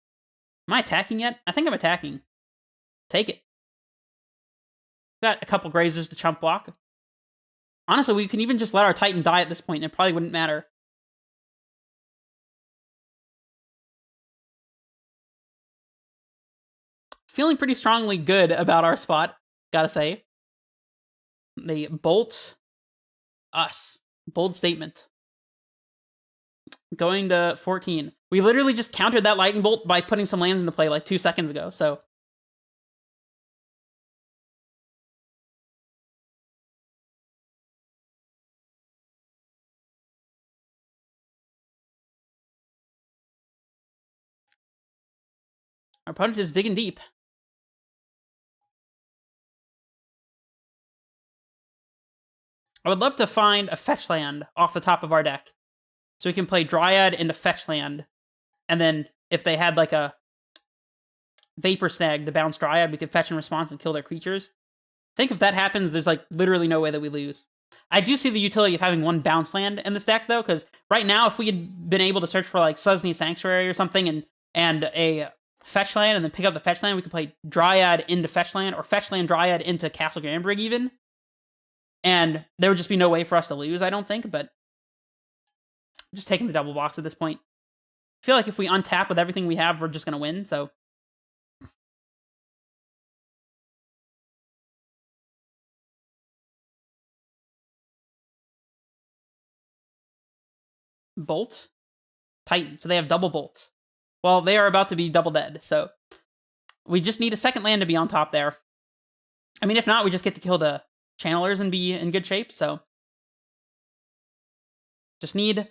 Am I attacking yet? I think I'm attacking. Take it. Got a couple Grazers to chump block. Honestly, we can even just let our Titan die at this point, and it probably wouldn't matter. feeling pretty strongly good about our spot, gotta say. They bolt us. Bold statement. Going to 14. We literally just countered that lightning bolt by putting some lands into play like 2 seconds ago, so. Our opponent is digging deep. I would love to find a fetch land off the top of our deck. So we can play Dryad into fetch land. And then if they had like a Vapor Snag to bounce Dryad, we could fetch in response and kill their creatures. I think if that happens, there's like literally no way that we lose. I do see the utility of having one bounce land in this deck though, because right now if we had been able to search for like Susney Sanctuary or something and a fetch land and then pick up the fetch land, we could play Dryad into fetch land or fetch land Dryad into Castle Granbrig even. And there would just be no way for us to lose, I don't think, but I'm just taking the double box at this point. I feel like if we untap with everything we have, we're just going to win, so. Bolt? Titan, so they have double bolt. Well, they are about to be double dead, so. We just need a second land to be on top there. I mean, if not, we just get to kill the channelers and be in good shape, so. Just need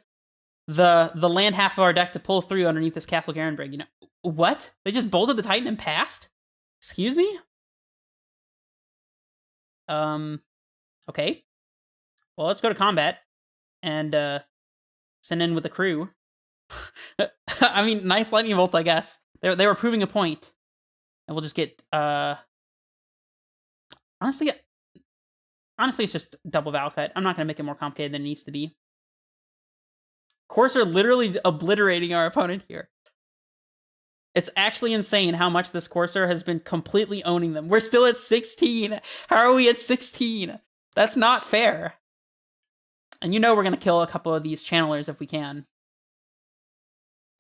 the land half of our deck to pull through underneath this Castle Granbrig, you know. What? They just bolted the Titan and passed? Excuse me? Okay. Well, let's go to combat and send in with the crew. I mean, nice lightning bolt, I guess. They were proving a point. And we'll just get honestly it's just double Valakut. I'm not gonna make it more complicated than it needs to be. Courser literally obliterating our opponent here. It's actually insane how much this Courser has been completely owning them. We're still at 16. How are we at 16? That's not fair. And you know we're going to kill a couple of these channelers if we can.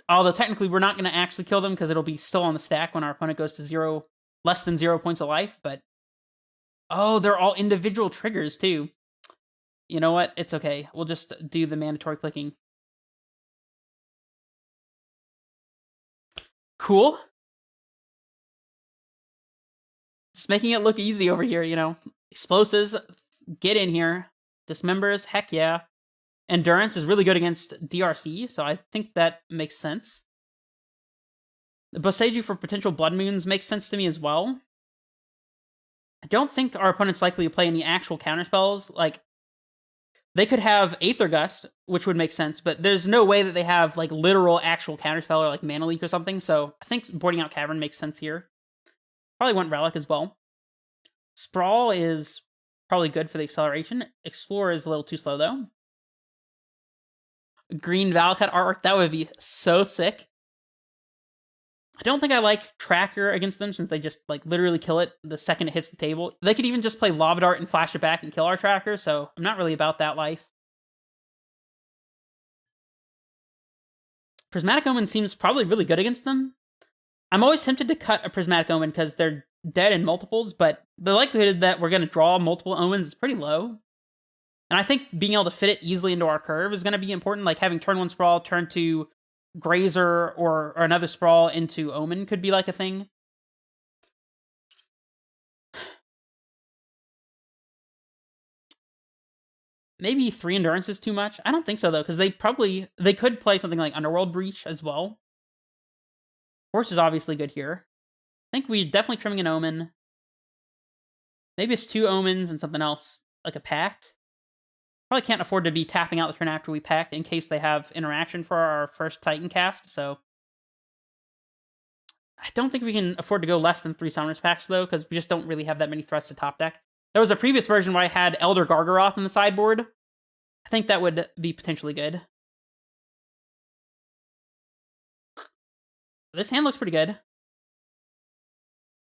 Although technically we're not going to actually kill them because it'll be still on the stack when our opponent goes to less than 0 points of life. But oh, they're all individual triggers too. You know what? It's okay. We'll just do the mandatory clicking. Cool. Just making it look easy over here, you know. Explosives, get in here. Dismembers, heck yeah. Endurance is really good against DRC, so I think that makes sense. Boseiju for potential Blood Moons makes sense to me as well. I don't think our opponent's likely to play any actual counterspells. Like, they could have Aether Gust, which would make sense, but there's no way that they have, like, literal actual counterspell or, like, Mana Leak or something, so I think boarding out Cavern makes sense here. Probably want Relic as well. Sprawl is probably good for the acceleration. Explore is a little too slow, though. Green Valakut artwork, that would be so sick. I don't think I like Tracker against them since they just, like, literally kill it the second it hits the table. They could even just play Lava Dart and flash it back and kill our Tracker, so I'm not really about that life. Prismatic Omen seems probably really good against them. I'm always tempted to cut a Prismatic Omen because they're dead in multiples, but the likelihood that we're going to draw multiple Omens is pretty low. And I think being able to fit it easily into our curve is going to be important, like having turn 1 Sprawl, turn 2 Grazer, or another Sprawl into Omen could be like a thing. Maybe 3 Endurance is too much? I don't think so, though, because they could play something like Underworld Breach as well. Horse is obviously good here. I think we're definitely trimming an Omen. Maybe it's 2 Omens and something else, like a Pact. Probably can't afford to be tapping out the turn after we Pact in case they have interaction for our first Titan cast, so. I don't think we can afford to go less than 3 Summoners Pacts, though, because we just don't really have that many threats to top deck. There was a previous version where I had Elder Gargaroth in the sideboard. I think that would be potentially good. This hand looks pretty good.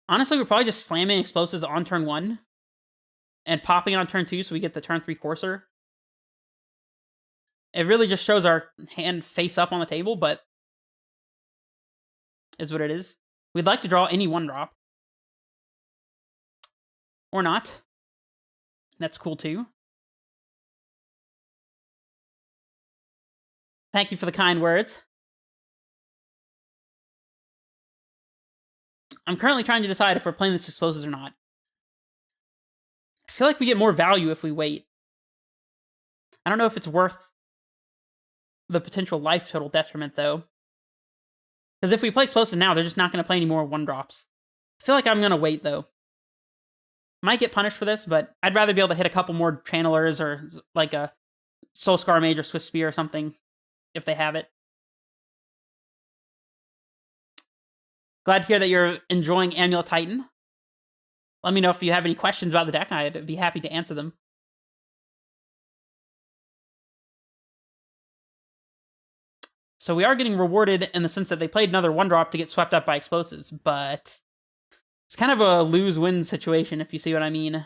Honestly, we're probably just slamming Explosives on turn 1 and popping it on turn 2 so we get the turn 3 Courser. It really just shows our hand face up on the table, but is what it is. We'd like to draw any 1-drop. Or not. That's cool too. Thank you for the kind words. I'm currently trying to decide if we're playing this explosives or not. I feel like we get more value if we wait. I don't know if it's worth the potential life total detriment, though. Because if we play explosives now, they're just not going to play any more 1-drops. I feel like I'm going to wait, though. Might get punished for this, but I'd rather be able to hit a couple more channelers or like a Soul Scar Mage or Swift Spear or something, if they have it. Glad to hear that you're enjoying Amulet Titan. Let me know if you have any questions about the deck. I'd be happy to answer them. So we are getting rewarded in the sense that they played another 1-drop to get swept up by explosives, but it's kind of a lose-win situation, if you see what I mean.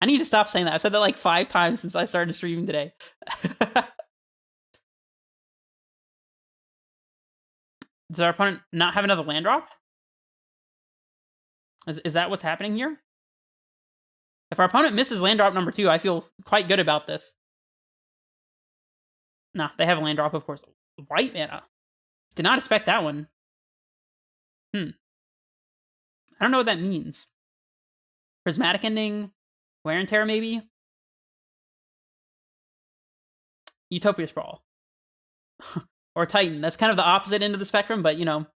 I need to stop saying that. I've said that like 5 times since I started streaming today. Does our opponent not have another land drop? Is that what's happening here? If our opponent misses land drop number 2, I feel quite good about this. No, they have a land drop, of course. White mana. Did not expect that one. I don't know what that means. Prismatic Ending? Wear and Tear, maybe? Utopia Sprawl. Or Titan. That's kind of the opposite end of the spectrum, but, you know.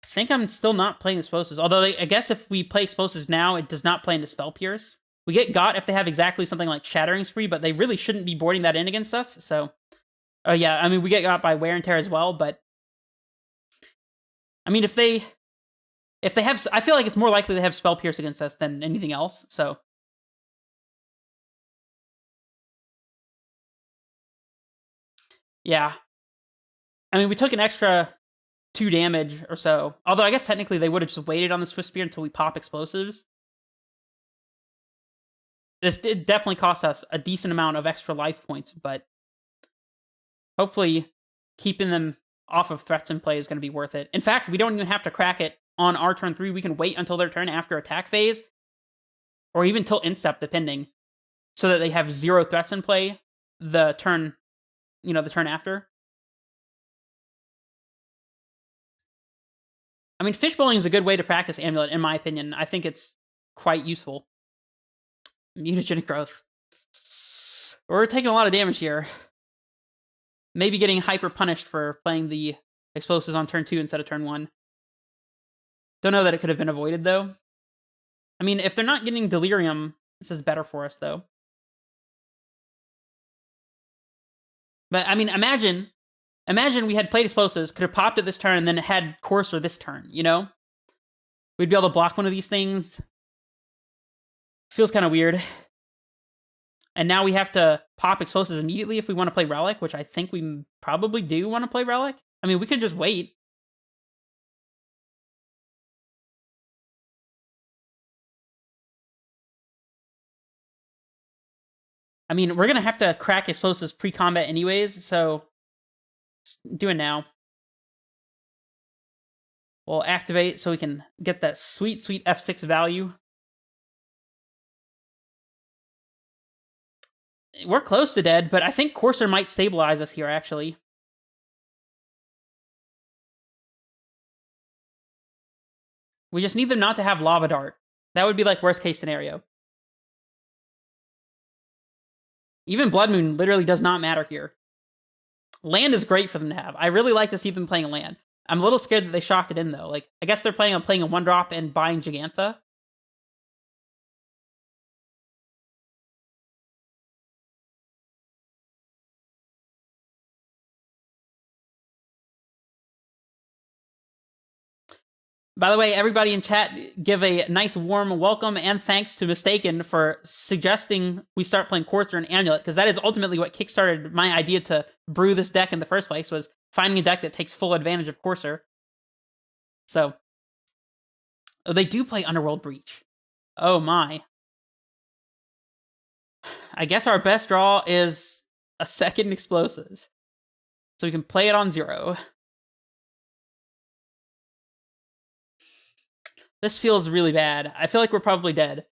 I think I'm still not playing Explosives. Although, I guess if we play Explosives now, it does not play into Spell Pierce. We get got if they have exactly something like Shattering Spree, but they really shouldn't be boarding that in against us, so... Oh, yeah, I mean, we get got by Wear and Tear as well, but... I mean, if they have... I feel like it's more likely they have Spell Pierce against us than anything else, so... Yeah. I mean, we took an extra 2 damage or so. Although, I guess technically they would have just waited on the Swift Spear until we pop Explosives. This did definitely cost us a decent amount of extra life points, but hopefully keeping them off of threats in play is going to be worth it. In fact, we don't even have to crack it on our turn 3. We can wait until their turn after attack phase, or even till instep, depending, so that they have 0 threats in play the turn, the turn after. I mean, fishbowling is a good way to practice Amulet, in my opinion. I think it's quite useful. Mutagenic Growth. We're taking a lot of damage here. Maybe getting hyper punished for playing the Explosives on turn 2 instead of turn 1. Don't know that it could have been avoided, though. I mean, if they're not getting Delirium, this is better for us, though. But, I mean, imagine we had played Explosives, could have popped it this turn, and then had Courser this turn, you know? We'd be able to block one of these things. Feels kind of weird. And now we have to pop Explosives immediately if we want to play Relic, which I think we probably do want to play Relic. I mean, we could just wait. I mean, we're going to have to crack Explosives pre-combat anyways, so do it now. We'll activate so we can get that sweet, sweet F6 value. We're close to dead, but I think Courser might stabilize us here, actually. We just need them not to have Lava Dart. That would be like worst case scenario. Even Blood Moon literally does not matter here. Land is great for them to have. I really like to see them playing land. I'm a little scared that they shocked it in, though. Like, I guess they're planning on playing a 1-drop and buying Gigantha. By the way, everybody in chat, give a nice warm welcome and thanks to Mistaken for suggesting we start playing Courser and Amulet, because that is ultimately what kickstarted my idea to brew this deck in the first place, was finding a deck that takes full advantage of Courser. So, they do play Underworld Breach. Oh my. I guess our best draw is a second Explosives. So we can play it on 0. This feels really bad. I feel like we're probably dead.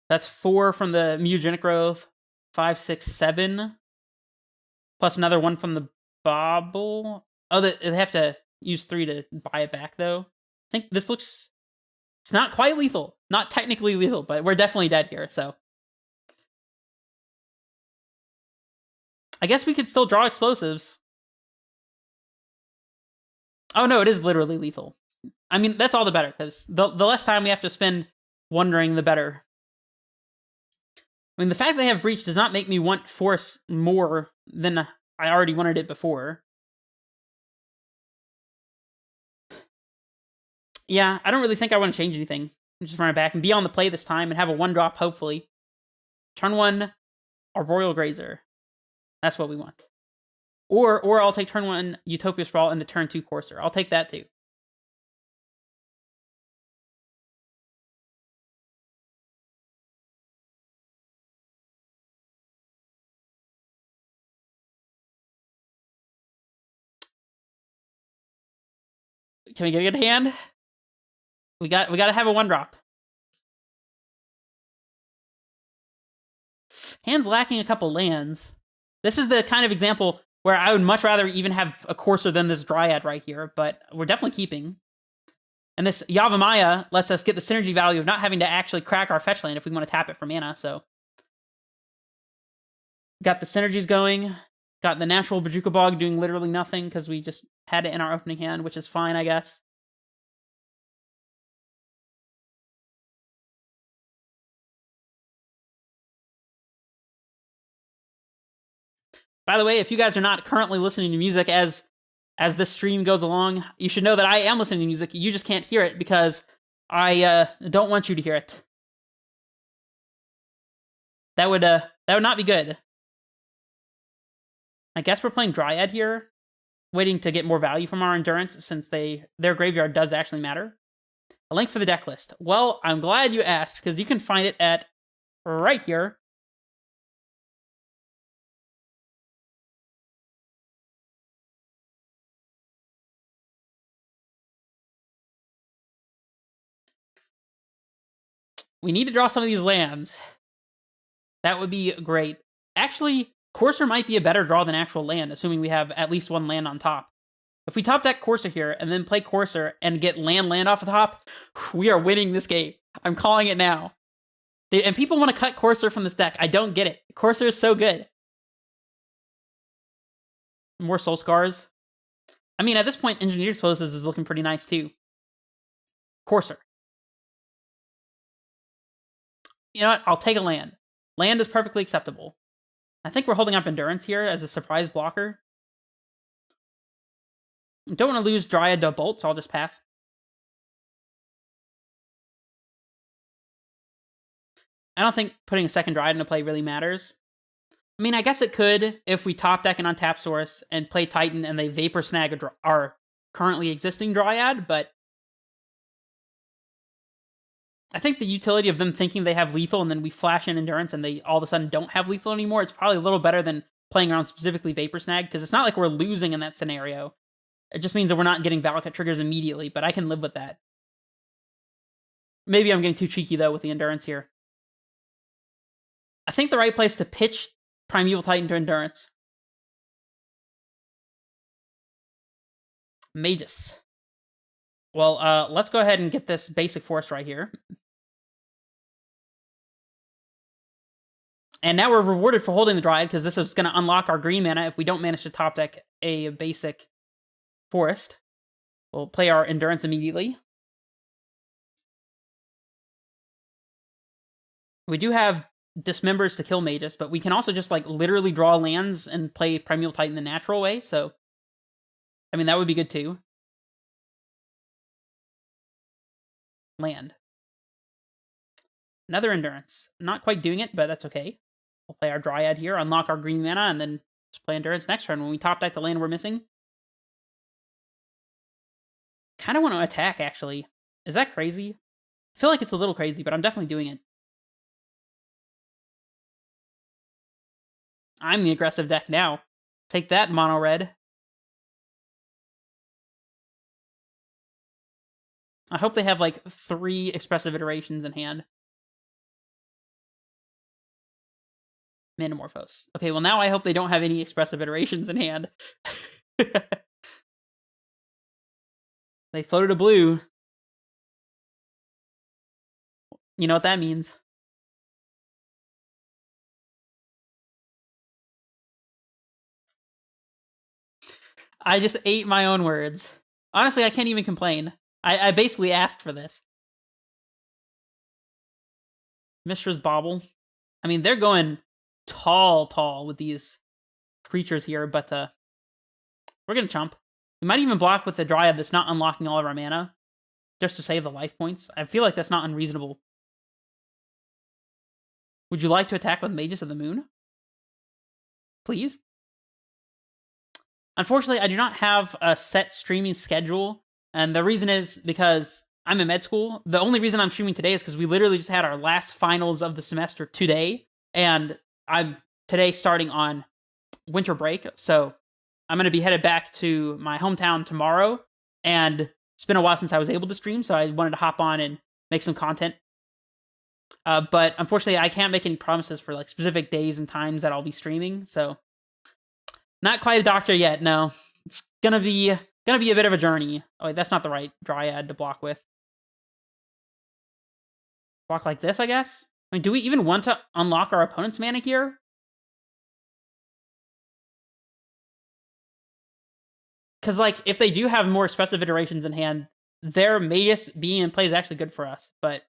That's 4 from the mutagenic growth, 5, 6, 7, plus another 1 from the bobble. Oh, they have to use 3 to buy it back, though. I think this looks... It's not quite lethal. Not technically lethal, but we're definitely dead here, so... I guess we could still draw explosives. Oh, no, it is literally lethal. I mean, that's all the better, because the less time we have to spend wondering, the better. I mean, the fact they have breach does not make me want force more than I already wanted it before. Yeah, I don't really think I want to change anything. I'm just run it back and be on the play this time and have a 1-drop, hopefully. Turn 1, Arboreal Grazer. That's what we want. Or I'll take turn 1 Utopia Sprawl into turn 2 Courser. I'll take that too. Can we get a good hand? We got to have a 1-drop. Hand's lacking a couple lands. This is the kind of example where I would much rather even have a Courser than this Dryad right here, but we're definitely keeping. And this Yavimaya lets us get the synergy value of not having to actually crack our fetch land if we want to tap it for mana, so. Got the synergies going. Got the natural Bajuka Bog doing literally nothing because we just had it in our opening hand, which is fine, I guess. By the way, if you guys are not currently listening to music as this stream goes along, you should know that I am listening to music. You just can't hear it because I don't want you to hear it. That would not be good. I guess we're playing Dryad here, waiting to get more value from our Endurance since their graveyard does actually matter. A link for the deck list. Well, I'm glad you asked because you can find it at right here. We need to draw some of these lands. That would be great. Actually, Courser might be a better draw than actual land, assuming we have at least 1 land on top. If we top deck Courser here, and then play Courser and get land off the top, we are winning this game. I'm calling it now. And people want to cut Courser from this deck. I don't get it. Courser is so good. More Soul Scars. I mean, at this point, Engineered Explosives is looking pretty nice, too. Courser. You know what? I'll take a land. Land is perfectly acceptable. I think we're holding up Endurance here as a surprise blocker. Don't want to lose Dryad to Bolt, so I'll just pass. I don't think putting a second Dryad into play really matters. I mean, I guess it could if we top deck and untap Source and play Titan and they Vapor Snag our currently existing Dryad, but I think the utility of them thinking they have lethal and then we flash in Endurance and they all of a sudden don't have lethal anymore, it's probably a little better than playing around specifically Vapor Snag, because it's not like we're losing in that scenario. It just means that we're not getting Valakut triggers immediately, but I can live with that. Maybe I'm getting too cheeky, though, with the Endurance here. I think the right place to pitch Primeval Titan to Endurance. Magus. Well, let's go ahead and get this basic force right here. And now we're rewarded for holding the Dryad, because this is going to unlock our green mana if we don't manage to top deck a basic forest. We'll play our Endurance immediately. We do have Dismembers to kill Magus, but we can also just, like, literally draw lands and play Primeval Titan the natural way, so... I mean, that would be good, too. Land. Another Endurance. Not quite doing it, but that's okay. We'll play our Dryad here, unlock our green mana, and then just play Endurance next turn when we top deck the land we're missing. Kind of want to attack, actually. Is that crazy? I feel like it's a little crazy, but I'm definitely doing it. I'm the aggressive deck now. Take that, mono red. I hope they have like 3 expressive iterations in hand. Manamorphose. Okay, well now I hope they don't have any expressive iterations in hand. They floated a blue. You know what that means. I just ate my own words. Honestly, I can't even complain. I basically asked for this. Mishra's Bauble. I mean, they're going tall with these creatures here, but we're gonna chump. We might even block with the Dryad that's not unlocking all of our mana, just to save the life points. I feel like that's not unreasonable. Would you like to attack with Magus of the Moon? Please? Unfortunately, I do not have a set streaming schedule, and the reason is because I'm in med school. The only reason I'm streaming today is because we literally just had our last finals of the semester today, and I'm today starting on winter break, so I'm going to be headed back to my hometown tomorrow, and it's been a while since I was able to stream, so I wanted to hop on and make some content. But unfortunately, I can't make any promises for like specific days and times that I'll be streaming, so not quite a doctor yet. No, it's gonna be a bit of a journey. Oh wait, that's not the right Dryad to block with. Block like this, I guess. I mean, do we even want to unlock our opponent's mana here? Because, like, if they do have more expressive iterations in hand, their Magus being in play is actually good for us. But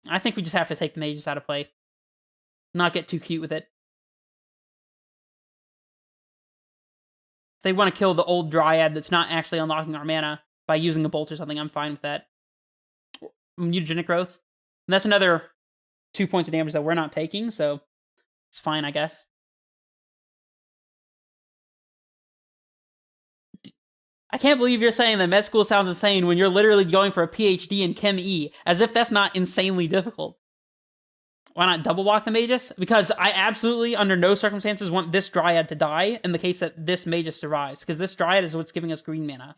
I think we just have to take the Magus out of play. Not get too cute with it. If they want to kill the old Dryad that's not actually unlocking our mana by using a Bolt or something, I'm fine with that. Mutagenic Growth. And that's another 2 points of damage that we're not taking, so it's fine, I guess. I can't believe you're saying that med school sounds insane when you're literally going for a PhD in Chem E, as if that's not insanely difficult. Why not double block the Magus? Because I absolutely, under no circumstances, want this Dryad to die in the case that this Magus survives, because this Dryad is what's giving us green mana.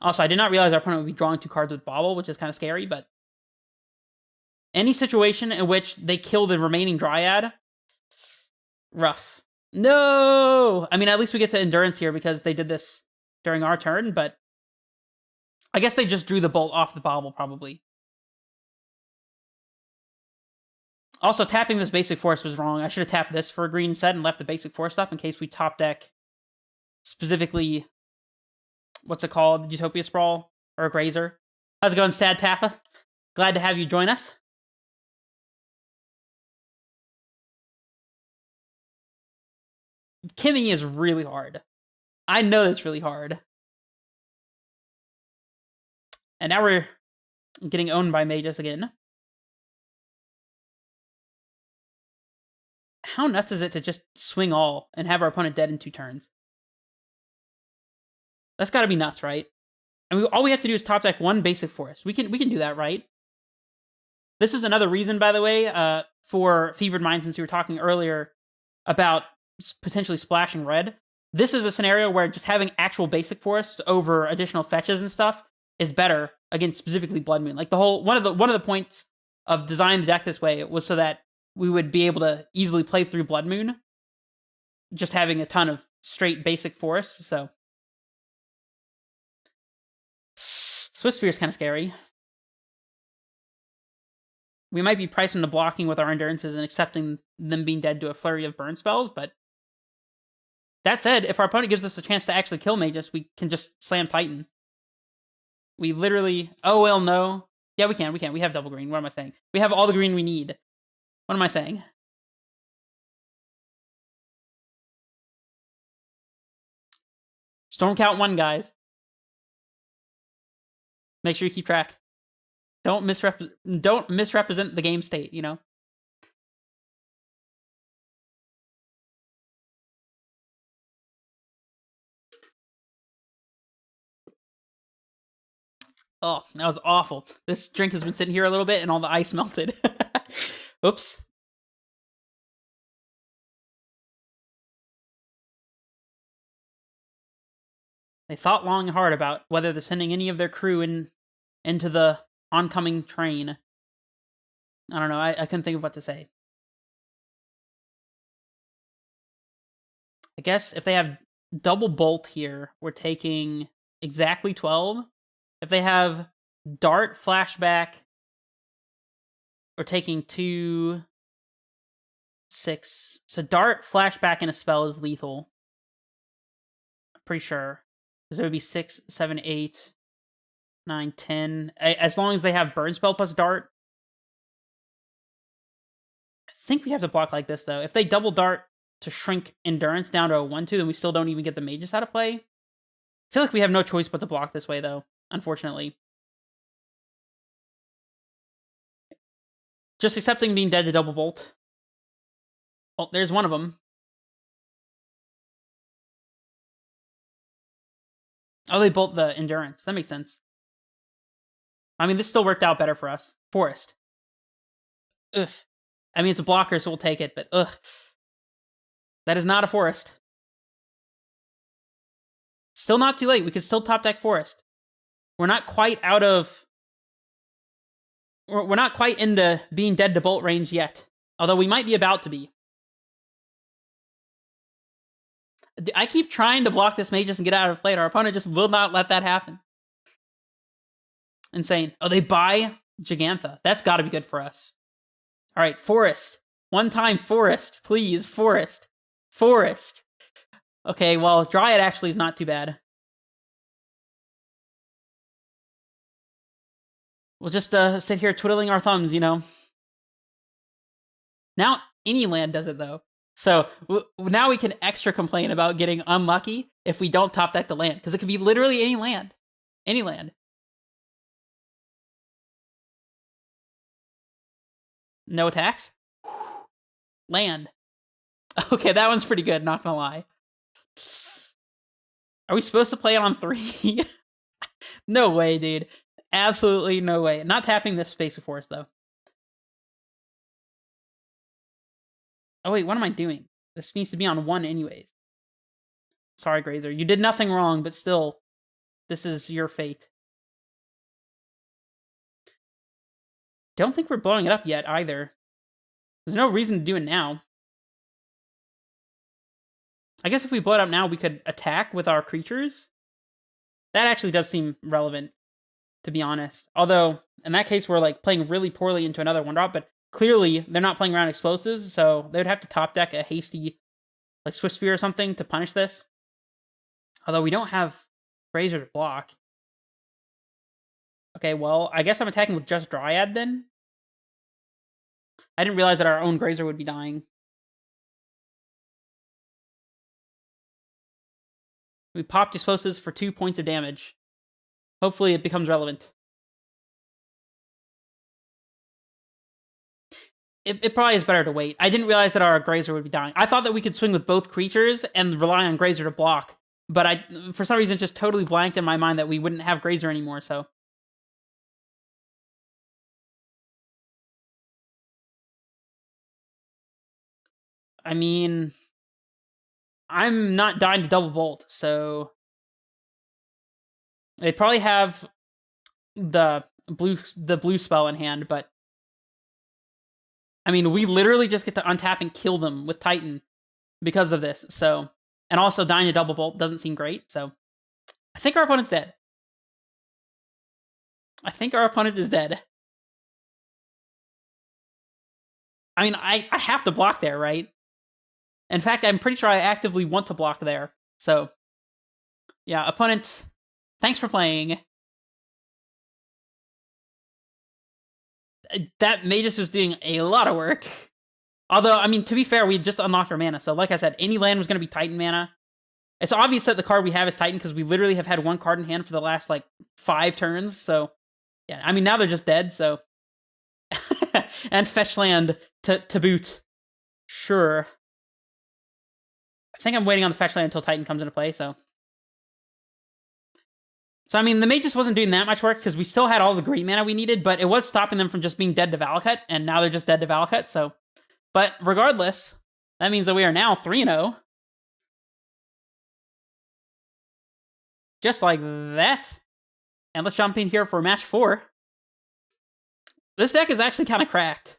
Also, I did not realize our opponent would be drawing 2 cards with Bauble, which is kind of scary, but any situation in which they kill the remaining Dryad, rough. No! I mean, at least we get to Endurance here because they did this during our turn, but I guess they just drew the bolt off the Bauble, probably. Also, tapping this basic forest was wrong. I should have tapped this for a green set and left the basic forest up in case we top deck specifically, what's it called? Utopia Sprawl? Or a Grazer? How's it going, Sad Taffa? Glad to have you join us. Kimmy is really hard. I know it's really hard. And now we're getting owned by Magus again. How nuts is it to just swing all and have our opponent dead in 2 turns? That's gotta be nuts, right? And all we have to do is top deck 1 basic forest. We can do that, right? This is another reason, by the way, for Fevered Mind, since we were talking earlier about potentially splashing red. This is a scenario where just having actual basic forests over additional fetches and stuff is better against specifically Blood Moon. Like the whole one of the points of designing the deck this way was so that we would be able to easily play through Blood Moon, just having a ton of straight basic forests. So Swift Spear is kind of scary. We might be pricing the blocking with our endurances and accepting them being dead to a flurry of burn spells, but that said, if our opponent gives us a chance to actually kill Magus, we can just slam Titan. We literally... Oh, well, no. Yeah, we can. We have double green. What am I saying? We have all the green we need. What am I saying? Storm count 1, guys. Make sure you keep track. Don't misrepresent the game state, you know? Oh, that was awful. This drink has been sitting here a little bit and all the ice melted. Oops. They thought long and hard about whether they're sending any of their crew into the oncoming train. I don't know. I couldn't think of what to say. I guess if they have double bolt here, we're taking exactly 12. If they have dart, flashback, we're taking 2, 6. So dart, flashback, and a spell is lethal. I'm pretty sure. Because it would be 6, 7, 8, 9, 10. As long as they have burn spell plus dart. I think we have to block like this, though. If they double dart to shrink endurance down to a 1-2, then we still don't even get the mages out of play. I feel like we have no choice but to block this way, though, unfortunately. Just accepting being dead to double bolt. Oh, there's one of them. Oh, they bolt the endurance. That makes sense. I mean, this still worked out better for us. Forest. Ugh. I mean, it's a blocker, so we'll take it, but ugh. That is not a forest. Still not too late. We could still top deck forest. We're not quite out of... We're not quite into being dead to bolt range yet. Although we might be about to be. I keep trying to block this Magus and get out of play. Our opponent just will not let that happen. Insane. Oh, they buy Gigantha. That's got to be good for us. All right, Forest. One time Forest. Please, Forest. Forest. Okay, well, Dryad actually is not too bad. We'll just sit here twiddling our thumbs, you know. Now, any land does it, though. So, now we can extra complain about getting unlucky if we don't top deck the land. Because it could be literally any land. Any land. No attacks? Land. Okay, that one's pretty good, not gonna lie. Are we supposed to play it on 3? No way, dude. Absolutely no way. Not tapping this Space of Force, though. Oh, wait, what am I doing? This needs to be on 1 anyways. Sorry, Grazer. You did nothing wrong, but still, this is your fate. Don't think we're blowing it up yet, either. There's no reason to do it now. I guess if we blow it up now, we could attack with our creatures. That actually does seem relevant, to be honest. Although, in that case, we're like playing really poorly into another 1-drop, but clearly they're not playing around explosives, so they would have to top deck a hasty, like, Swift Spear or something to punish this. Although we don't have Razor to block. Okay, well, I guess I'm attacking with just Dryad then? I didn't realize that our own Grazer would be dying. We popped explosives for 2 points of damage. Hopefully it becomes relevant. It probably is better to wait. I didn't realize that our Grazer would be dying. I thought that we could swing with both creatures and rely on Grazer to block. But for some reason, it's just totally blanked in my mind that we wouldn't have Grazer anymore, so... I mean... I'm not dying to double bolt, so... They probably have the blue spell in hand, but... I mean, we literally just get to untap and kill them with Titan because of this, so... And also, dying to double bolt doesn't seem great, so... I think our opponent's dead. I think our opponent is dead. I mean, I have to block there, right? In fact, I'm pretty sure I actively want to block there. So, yeah, opponent, thanks for playing. That Magus was doing a lot of work. Although, I mean, to be fair, we just unlocked our mana. So, like I said, any land was going to be Titan mana. It's obvious that the card we have is Titan because we literally have had 1 card in hand for the last, like, 5 turns. So, yeah, I mean, now they're just dead, so... And fetch land to boot. Sure. I think I'm waiting on the fetch land until Titan comes into play, so... So, I mean, the Magus wasn't doing that much work because we still had all the great mana we needed, but it was stopping them from just being dead to Valakut, and now they're just dead to Valakut, so... But regardless, that means that we are now 3-0. Just like that. And let's jump in here for match 4. This deck is actually kind of cracked.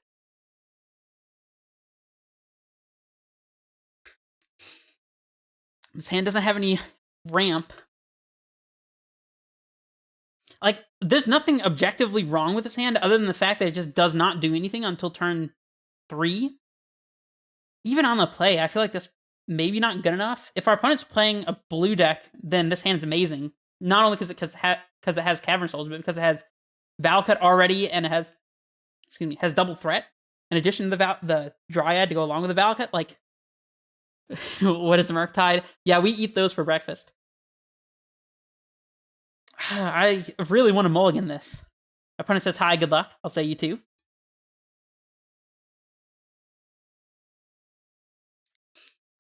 This hand doesn't have any ramp. Like, there's nothing objectively wrong with this hand other than the fact that it just does not do anything until turn 3. Even on the play, I feel like that's maybe not good enough. If our opponent's playing a blue deck, then this hand's amazing. Not only because it has Cavern Souls, but because it has Valakut already and it has, has double threat. In addition to the Dryad to go along with the Valakut, like, what is Murktide? Yeah, we eat those for breakfast. I really want to mulligan this. My opponent says, hi, good luck. I'll say you too.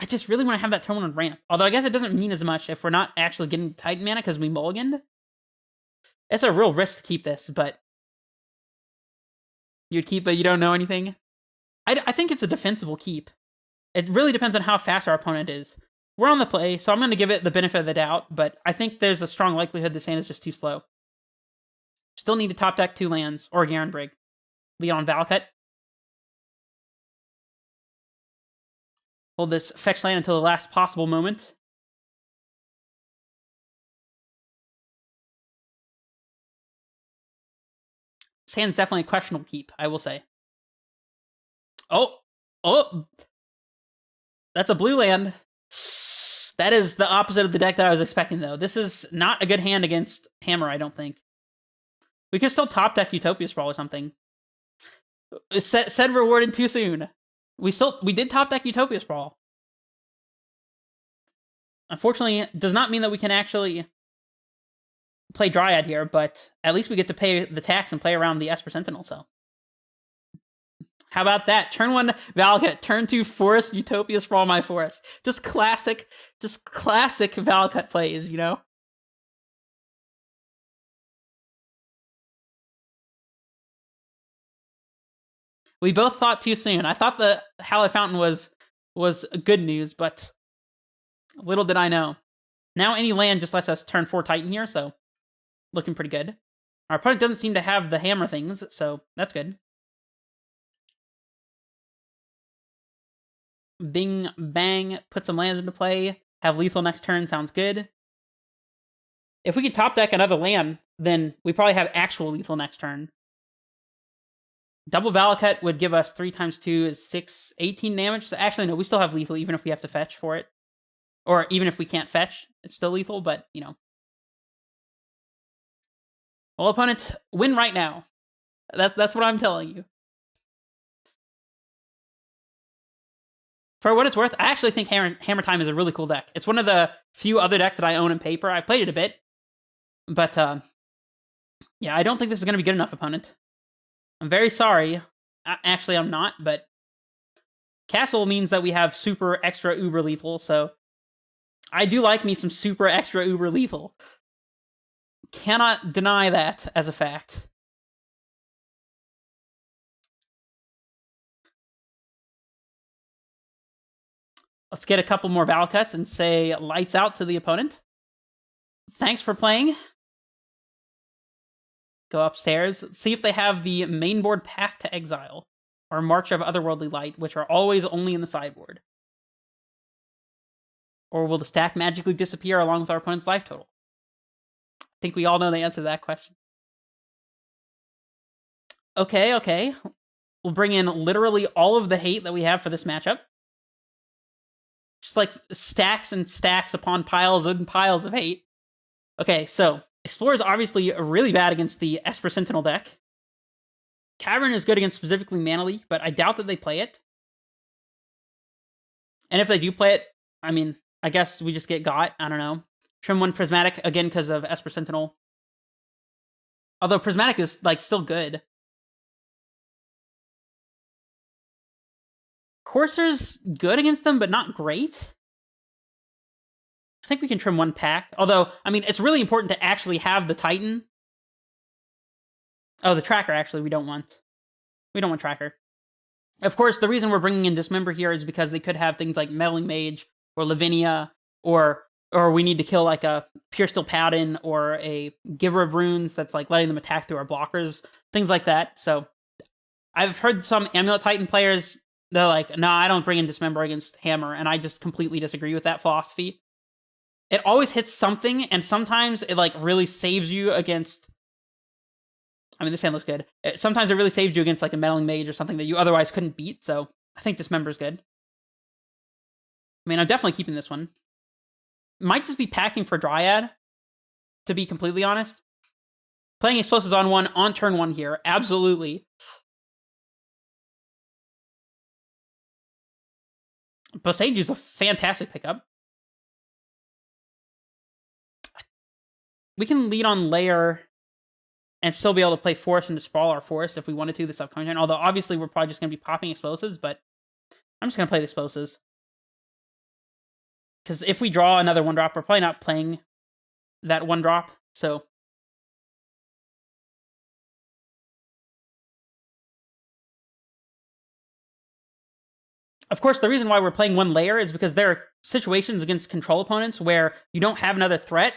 I just really want to have that turn 1 ramp. Although I guess it doesn't mean as much if we're not actually getting Titan mana because we mulliganed. It's a real risk to keep this, but you'd keep it, you don't know anything. I think it's a defensible keep. It really depends on how fast our opponent is. We're on the play, so I'm going to give it the benefit of the doubt, but I think there's a strong likelihood this hand is just too slow. Still need to top deck 2 lands, or Garen Brig. Lead on Valakut. Hold this fetch land until the last possible moment. This hand's definitely a questionable keep, I will say. Oh! That's a blue land. That is the opposite of the deck that I was expecting, though. This is not a good hand against Hammer, I don't think. We could still top deck Utopia Sprawl or something. Said rewarded too soon. We did top deck Utopia Sprawl. Unfortunately, does not mean that we can actually play Dryad here, but at least we get to pay the tax and play around the Esper Sentinel, so. How about that? Turn 1 Valakut, turn 2 Forest, Utopia Sprawl my Forest. Just classic Valakut plays, you know? We both thought too soon. I thought the Hallowed Fountain was good news, but little did I know. Now any land just lets us turn 4 Titan here, so looking pretty good. Our opponent doesn't seem to have the hammer things, so that's good. Bing, bang, put some lands into play. Have lethal next turn, sounds good. If we could top deck another land, then we probably have actual lethal next turn. Double Valakut would give us 3 times 2 is 6, 18 damage. So actually, no, we still have lethal even if we have to fetch for it. Or even if we can't fetch, it's still lethal, but, you know. Well, opponent, win right now. That's what I'm telling you. For what it's worth, I actually think Hammer Time is a really cool deck. It's one of the few other decks that I own in paper. I played it a bit. But, yeah, I don't think this is going to be good enough, opponent. I'm very sorry. Actually, I'm not, but Castle means that we have super extra uber lethal, so I do like me some super extra uber lethal. Cannot deny that as a fact. Let's get a couple more Valakuts and say lights out to the opponent. Thanks for playing. Go upstairs. See if they have the main board Path to Exile or March of Otherworldly Light, which are always only in the sideboard. Or will the stack magically disappear along with our opponent's life total? I think we all know the answer to that question. Okay. We'll bring in literally all of the hate that we have for this matchup. Just like stacks and stacks upon piles and piles of hate. Okay, so Explorer is obviously really bad against the Esper Sentinel deck. Cavern is good against specifically Mana Leak, but I doubt that they play it. And if they do play it, I mean, I guess we just get got. I don't know. Trim 1 Prismatic, again, because of Esper Sentinel. Although Prismatic is, like, still good. Courser's good against them, but not great. I think we can trim 1 Pact. Although, I mean, it's really important to actually have the Titan. Oh, the Tracker, actually, we don't want. We don't want Tracker. Of course, the reason we're bringing in Dismember here is because they could have things like Meddling Mage, or Lavinia, or or we need to kill like a Pure Steel Paladin or a Giver of Runes that's like letting them attack through our blockers, things like that. So I've heard some Amulet Titan players, they're like, no, I don't bring in Dismember against Hammer, and I just completely disagree with that philosophy. It always hits something, and sometimes it like really saves you against. I mean, this hand looks good. Sometimes it really saves you against like a Meddling Mage or something that you otherwise couldn't beat. So I think Dismember's good. I mean, I'm definitely keeping this one. Might just be packing for Dryad, to be completely honest. Playing Explosives on 1 on turn 1 here, absolutely. Boseju's a fantastic pickup. We can lead on Lair and still be able to play Forest and to sprawl our Forest if we wanted to this upcoming turn. Although, obviously, we're probably just going to be popping Explosives, but I'm just going to play the Explosives. Because if we draw another 1-drop, we're probably not playing that 1-drop, so... Of course, the reason why we're playing 1 Lair is because there are situations against control opponents where you don't have another threat,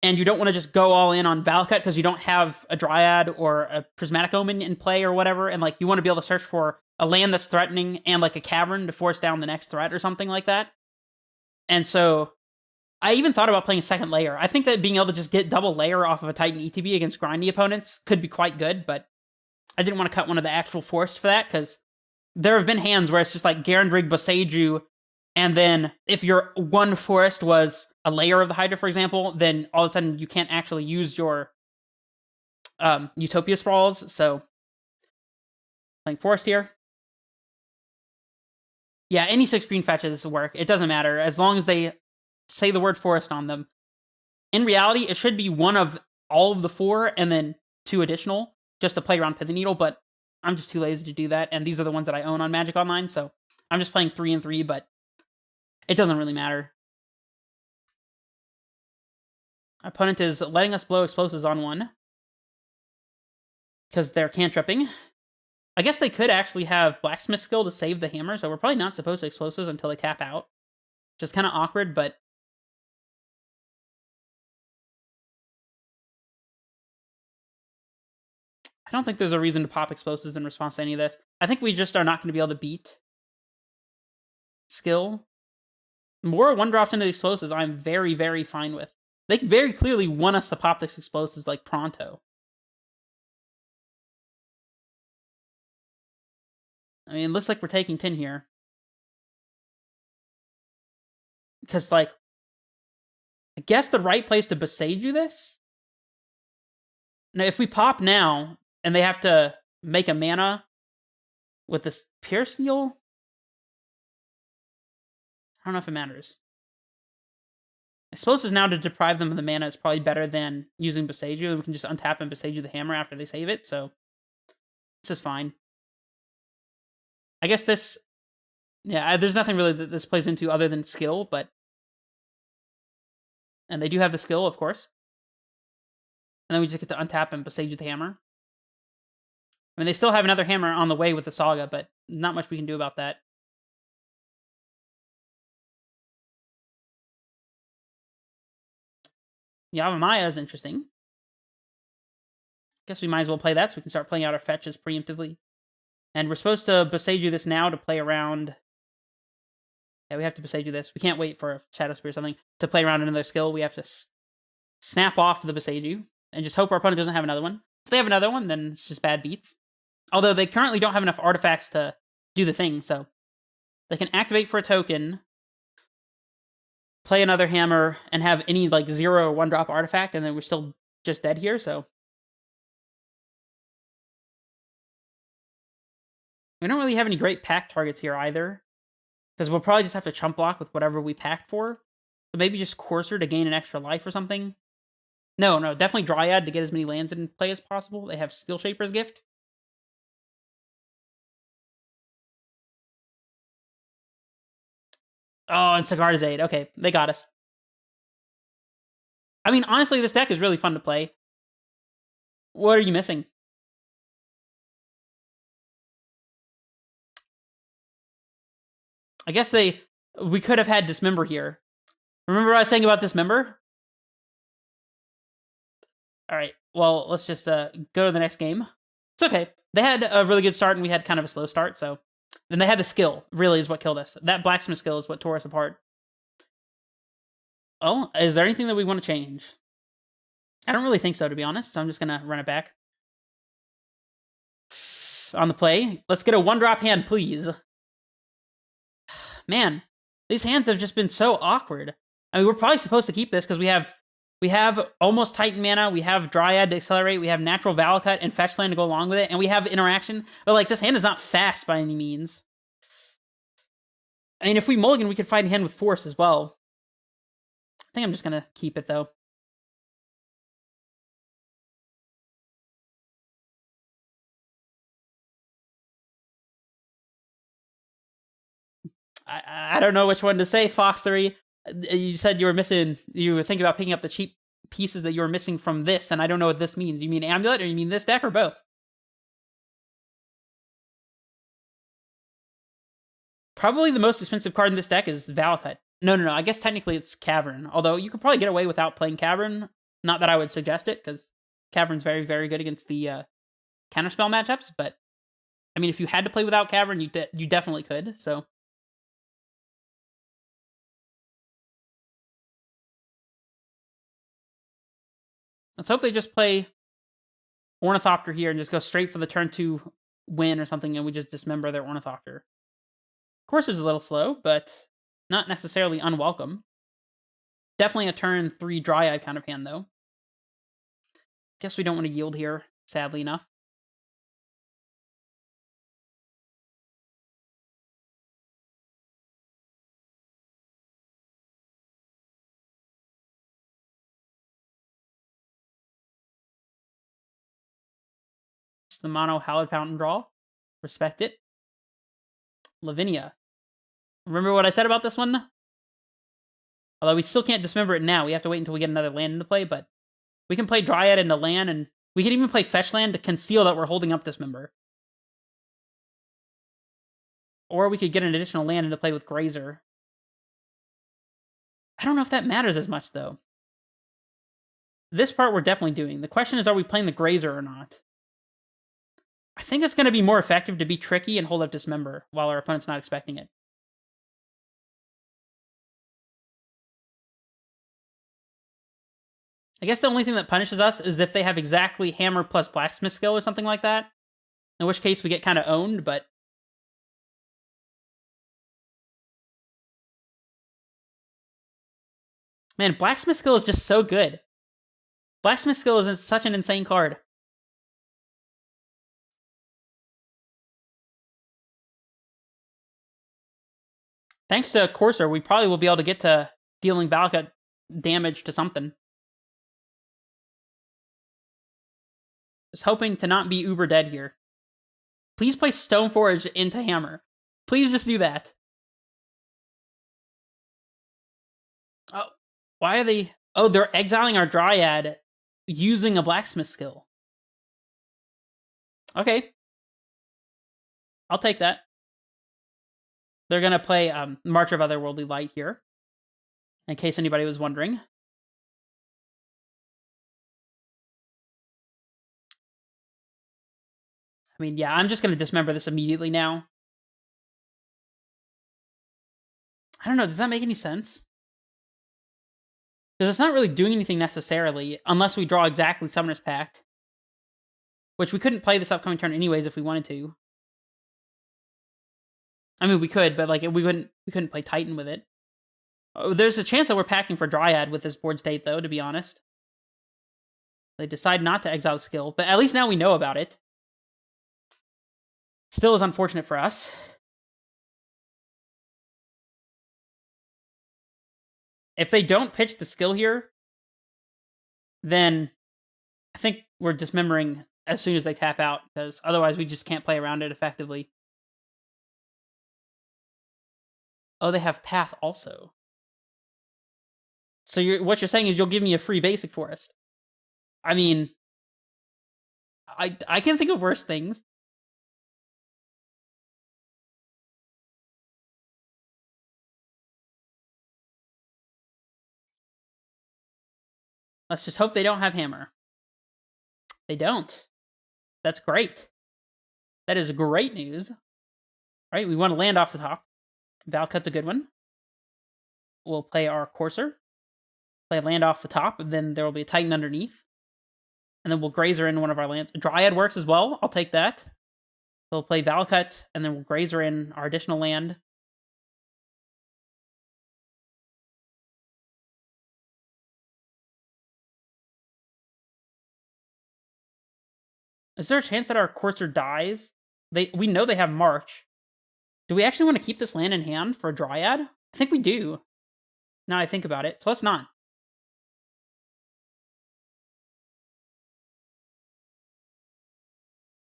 and you don't want to just go all in on Valakut because you don't have a Dryad or a Prismatic Omen in play or whatever, and like you want to be able to search for a land that's threatening and like a cavern to force down the next threat or something like that. And so I even thought about playing a 2nd Lair. I think that being able to just get double Lair off of a Titan ETB against grindy opponents could be quite good, but I didn't want to cut one of the actual forests for that, because there have been hands where it's just like Garandrig, Boseiju, and then if your 1 forest was a Lair of the Hydra, for example, then all of a sudden you can't actually use your Utopia Sprawls, so playing forest here. Yeah, any 6 green fetches work. It doesn't matter, as long as they say the word forest on them. In reality, it should be one of all of the 4 and then 2 additional, just to play around Pithing Needle, but I'm just too lazy to do that, and these are the ones that I own on Magic Online, so I'm just playing 3 and 3, but it doesn't really matter. Opponent is letting us blow Explosives on 1, because they're cantripping. I guess they could actually have Blacksmith skill to save the hammer, so we're probably not supposed to Explosives until they tap out. Which is kind of awkward, but... I don't think there's a reason to pop Explosives in response to any of this. I think we just are not going to be able to beat skill. More 1-drops into the Explosives, I'm very, very fine with. They very clearly want us to pop this Explosives, like, pronto. I mean, it looks like we're taking 10 here. Because, like, I guess the right place to Boseiju this? Now, if we pop now, and they have to make a mana with this Pure Steel, I don't know if it matters. Explosives now to deprive them of the mana is probably better than using Boseiju, and we can just untap and Boseiju the hammer after they save it, so this is fine. I guess this... Yeah, there's nothing really that this plays into other than skill, but... And they do have the skill, of course. And then we just get to untap and Boseiju the hammer. I mean, they still have another hammer on the way with the Saga, but not much we can do about that. Yavimaya is interesting. Guess we might as well play that so we can start playing out our fetches preemptively. And we're supposed to Boseiju this now to play around... Yeah, we have to Boseiju this. We can't wait for a Shadow Spear or something to play around another skill. We have to snap off the Boseiju and just hope our opponent doesn't have another one. If they have another one, then it's just bad beats. Although they currently don't have enough artifacts to do the thing, so they can activate for a token, play another hammer, and have any like 0 or 1-drop artifact, and then we're still just dead here, so... We don't really have any great pack targets here either, because we'll probably just have to chump block with whatever we packed for. So maybe just Courser to gain an extra life or something. No, definitely Dryad to get as many lands in play as possible. They have Skill Shaper's Gift. Oh, and Sigarda's Aid. Okay, they got us. I mean, honestly, this deck is really fun to play. What are you missing? I guess we could have had Dismember here. Remember what I was saying about Dismember? All right. Well, let's just go to the next game. It's okay. They had a really good start, and we had kind of a slow start. So, then they had the skill. Really, is what killed us. That blacksmith skill is what tore us apart. Oh, is there anything that we want to change? I don't really think so, to be honest. So I'm just gonna run it back. On the play, let's get a 1-drop hand, please. Man, these hands have just been so awkward. I mean, we're probably supposed to keep this because we have almost Titan mana, we have Dryad to accelerate, we have natural Valakut and Fetch Land to go along with it, and we have interaction. But like, this hand is not fast by any means. I mean, if we mulligan, we could fight a hand with Force as well. I think I'm just gonna keep it though. I don't know which one to say, Fox 3. You said you were thinking about picking up the cheap pieces that you were missing from this, and I don't know what this means. You mean Amulet, or you mean this deck, or both? Probably the most expensive card in this deck is Valakut. No. I guess technically it's Cavern. Although you could probably get away without playing Cavern. Not that I would suggest it, because Cavern's very, very good against the counterspell matchups. But I mean, if you had to play without Cavern, you definitely could. So let's hope they just play Ornithopter here and just go straight for the turn 2 win or something, and we just dismember their Ornithopter. Of course, it's a little slow, but not necessarily unwelcome. Definitely a turn 3 Dryad kind of hand, though. Guess we don't want to yield here, sadly enough. It's the mono Hallowed Fountain draw. Respect it. Lavinia. Remember what I said about this one? Although we still can't dismember it now. We have to wait until we get another land into play, but we can play Dryad into land, and we can even play Fetch Land to conceal that we're holding up Dismember. Or we could get an additional land into play with Grazer. I don't know if that matters as much, though. This part we're definitely doing. The question is, are we playing the Grazer or not? I think it's going to be more effective to be tricky and hold up Dismember while our opponent's not expecting it. I guess the only thing that punishes us is if they have exactly Hammer plus Blacksmith skill or something like that. In which case we get kind of owned, but... Man, Blacksmith skill is just so good. Blacksmith skill is such an insane card. Thanks to Courser, we probably will be able to get to dealing Valakut damage to something. Just hoping to not be uber dead here. Please play Stoneforge into Hammer. Please just do that. Oh, why are they... Oh, they're exiling our Dryad using a Blacksmith skill. Okay. I'll take that. They're going to play March of Otherworldly Light here, in case anybody was wondering. I mean, yeah, I'm just going to dismember this immediately now. I don't know, does that make any sense? Because it's not really doing anything necessarily, unless we draw exactly Summoner's Pact. Which we couldn't play this upcoming turn anyways if we wanted to. I mean, we could, but like we couldn't play Titan with it. Oh, there's a chance that we're packing for Dryad with this board state, though, to be honest. They decide not to exile the skill, but at least now we know about it. Still is unfortunate for us. If they don't pitch the skill here, then I think we're dismembering as soon as they tap out, because otherwise we just can't play around it effectively. Oh, they have Path also. So what you're saying is you'll give me a free basic forest. I mean, I can think of worse things. Let's just hope they don't have hammer. They don't. That's great. That is great news. All right, we want to land off the top. Valakut's a good one. We'll play our Courser. Play land off the top, and then there will be a Titan underneath. And then we'll Grazer in one of our lands. Dryad works as well. I'll take that. So we'll play Valakut, and then we'll Grazer in our additional land. Is there a chance that our Courser dies? We know they have March. Do we actually want to keep this land in hand for a Dryad? I think we do. Now I think about it. So let's not.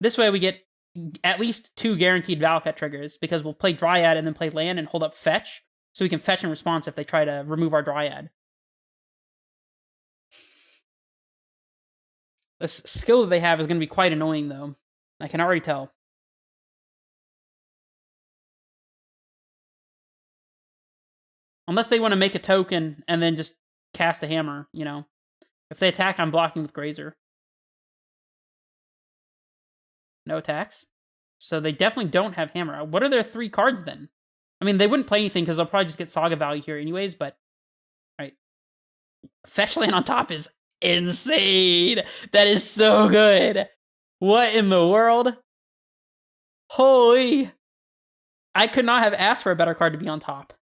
This way we get at least 2 guaranteed Valakut triggers, because we'll play Dryad and then play land and hold up fetch, so we can fetch in response if they try to remove our Dryad. The skill that they have is going to be quite annoying, though. I can already tell. Unless they want to make a token and then just cast a hammer, you know. If they attack, I'm blocking with Grazer. No attacks. So they definitely don't have hammer. What are their 3 cards then? I mean, they wouldn't play anything because they'll probably just get Saga value here anyways, but... Alright. Fetch land on top is insane! That is so good! What in the world? Holy! I could not have asked for a better card to be on top.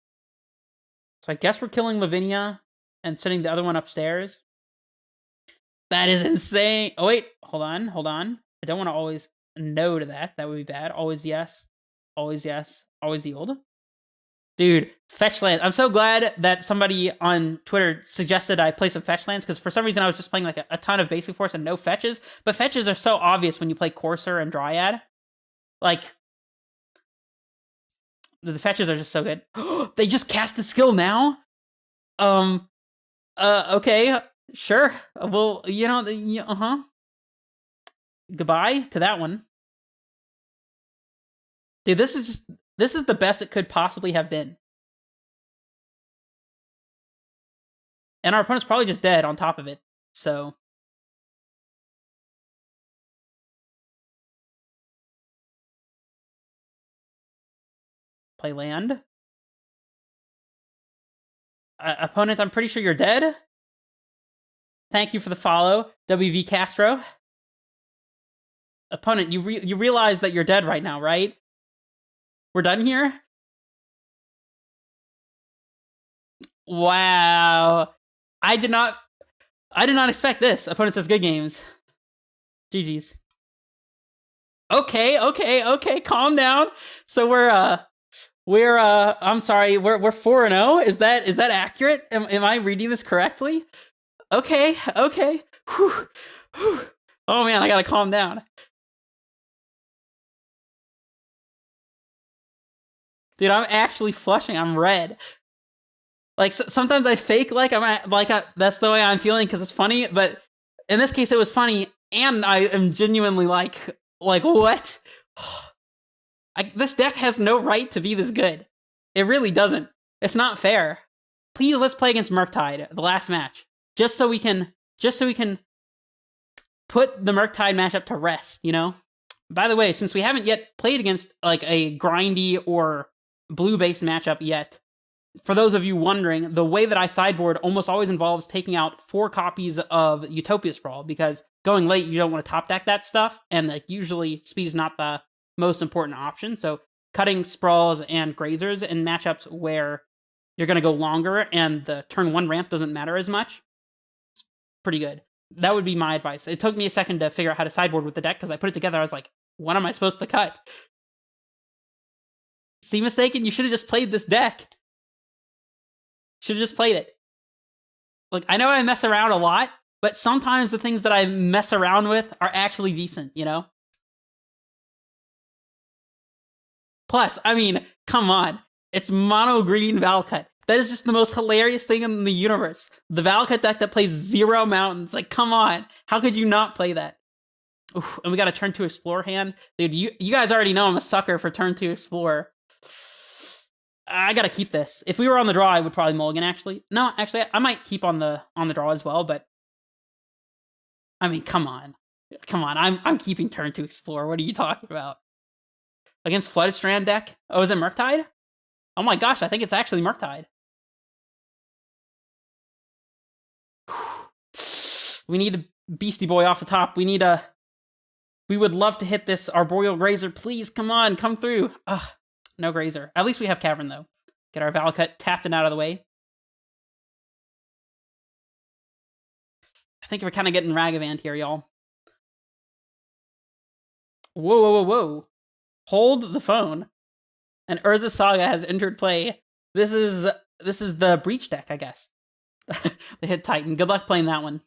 So I guess we're killing Lavinia and sending the other one upstairs. That is insane! Oh wait, hold on. I don't want to always no to that. That would be bad. Always yes. Always yes. Always yield. Dude, fetch land. I'm so glad that somebody on Twitter suggested I play some fetch lands, because for some reason I was just playing like a ton of basic force and no fetches. But fetches are so obvious when you play Courser and Dryad. Like, the fetches are just so good. They just cast the skill now? Okay, sure. Well, you know, Goodbye to that one. Dude, this is the best it could possibly have been. And our opponent's probably just dead on top of it, so... Play land. Opponent, I'm pretty sure you're dead. Thank you for the follow, WV Castro. Opponent, you realize that you're dead right now, right? We're done here? Wow. I did not expect this. Opponent says good games. GG's. Okay, calm down. So we're I'm sorry, we're 4-0. Is that accurate? Am I reading this correctly? Okay. Whew. Oh man, I gotta calm down. Dude, I'm actually flushing. I'm red. Like, sometimes I fake like that's the way I'm feeling because it's funny, but in this case it was funny, and I am genuinely like what? This deck has no right to be this good. It really doesn't. It's not fair. Please, let's play against Murktide, the last match, just so we can put the Murktide matchup to rest, you know? By the way, since we haven't yet played against like a grindy or blue-based matchup yet, for those of you wondering, the way that I sideboard almost always involves taking out 4 copies of Utopia Sprawl, because going late, you don't want to top deck that stuff, and like usually speed is not the most important option, so cutting Sprawls and Grazers in matchups where you're going to go longer and the turn 1 ramp doesn't matter as much, it's pretty good. That would be my advice. It took me a second to figure out how to sideboard with the deck, because I put it together, I was like, what am I supposed to cut? See, mistaken? You should have just played this deck. Should have just played it. Like, I know I mess around a lot, but sometimes the things that I mess around with are actually decent, you know? Plus, I mean, come on. It's mono green Valakut. That is just the most hilarious thing in the universe. The Valakut deck that plays 0 mountains. Like, come on. How could you not play that? Oof, and we got a turn 2 Explorer hand. Dude, you guys already know I'm a sucker for turn 2 Explorer. I gotta keep this. If we were on the draw, I would probably mulligan, actually. No, actually, I might keep on the draw as well, but I mean, come on. Come on, I'm keeping turn to explore. What are you talking about? Against Flooded Strand deck? Oh, is it Murktide? Oh my gosh, I think it's actually Murktide. We need a Beastie Boy off the top. We would love to hit this Arboreal Grazer. Please, come on, come through. Ugh, no Grazer. At least we have Cavern, though. Get our Valakut tapped and out of the way. I think we're kind of getting Ragavan here, y'all. Whoa, whoa, whoa, whoa. Hold the phone. And Urza Saga has entered play. This is the Breach deck, I guess. They hit Titan. Good luck playing that one.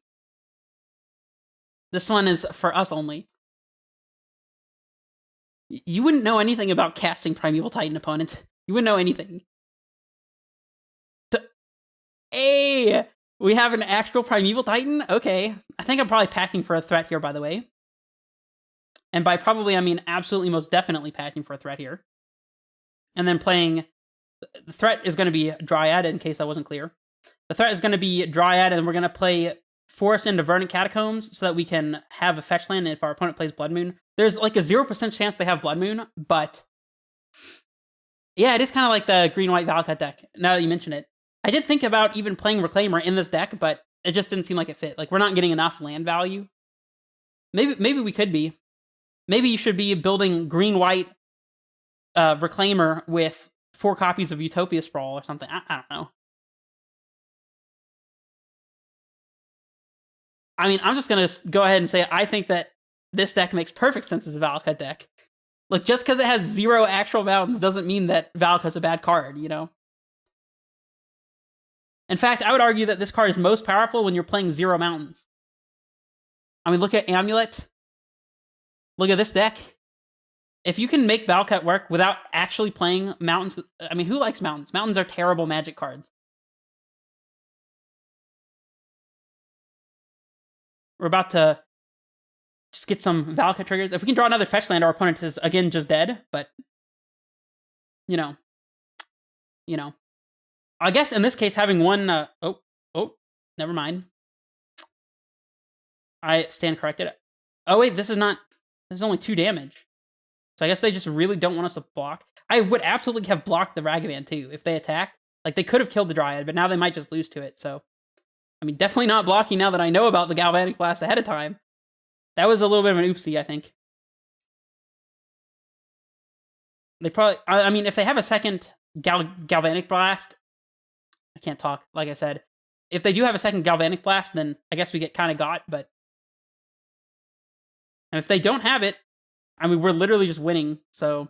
This one is for us only. You wouldn't know anything about casting Primeval Titan opponent. You wouldn't know anything. Hey! We have an actual Primeval Titan? Okay. I think I'm probably packing for a threat here, by the way. And by probably, I mean absolutely most definitely packing for a threat here. And then playing... The threat is going to be Dryad, in case that wasn't clear. The threat is going to be Dryad, and we're going to play Forest into Verdant Catacombs so that we can have a fetch land if our opponent plays Blood Moon. There's like a 0% chance they have Blood Moon, but... Yeah, it is kind of like the green-white Valakut deck, now that you mention it. I did think about even playing Reclaimer in this deck, but it just didn't seem like it fit. Like, we're not getting enough land value. Maybe we could be. Maybe you should be building green-white Reclaimer with 4 copies of Utopia Sprawl or something. I don't know. I mean, I'm just going to go ahead and say I think that this deck makes perfect sense as a Valakut deck. Like, just because it has 0 actual mountains doesn't mean that Valakut's a bad card, you know? In fact, I would argue that this card is most powerful when you're playing 0 mountains. I mean, look at Amulet. Look at this deck. If you can make Valakut work without actually playing mountains... I mean, who likes mountains? Mountains are terrible Magic cards. We're about to just get some Valakut triggers. If we can draw another fetch land, our opponent is, again, just dead. But, you know. I guess in this case, having one... never mind. I stand corrected. Oh, wait, this is not... This is only 2 damage. So I guess they just really don't want us to block. I would absolutely have blocked the Ragavan, too, if they attacked. Like, they could have killed the Dryad, but now they might just lose to it, so... I mean, definitely not blocking now that I know about the Galvanic Blast ahead of time. That was a little bit of an oopsie, I think. They probably... I mean, if they have a second Galvanic Blast... I can't talk, like I said. If they do have a second Galvanic Blast, then I guess we get kind of got, but... And if they don't have it, I mean, we're literally just winning, so...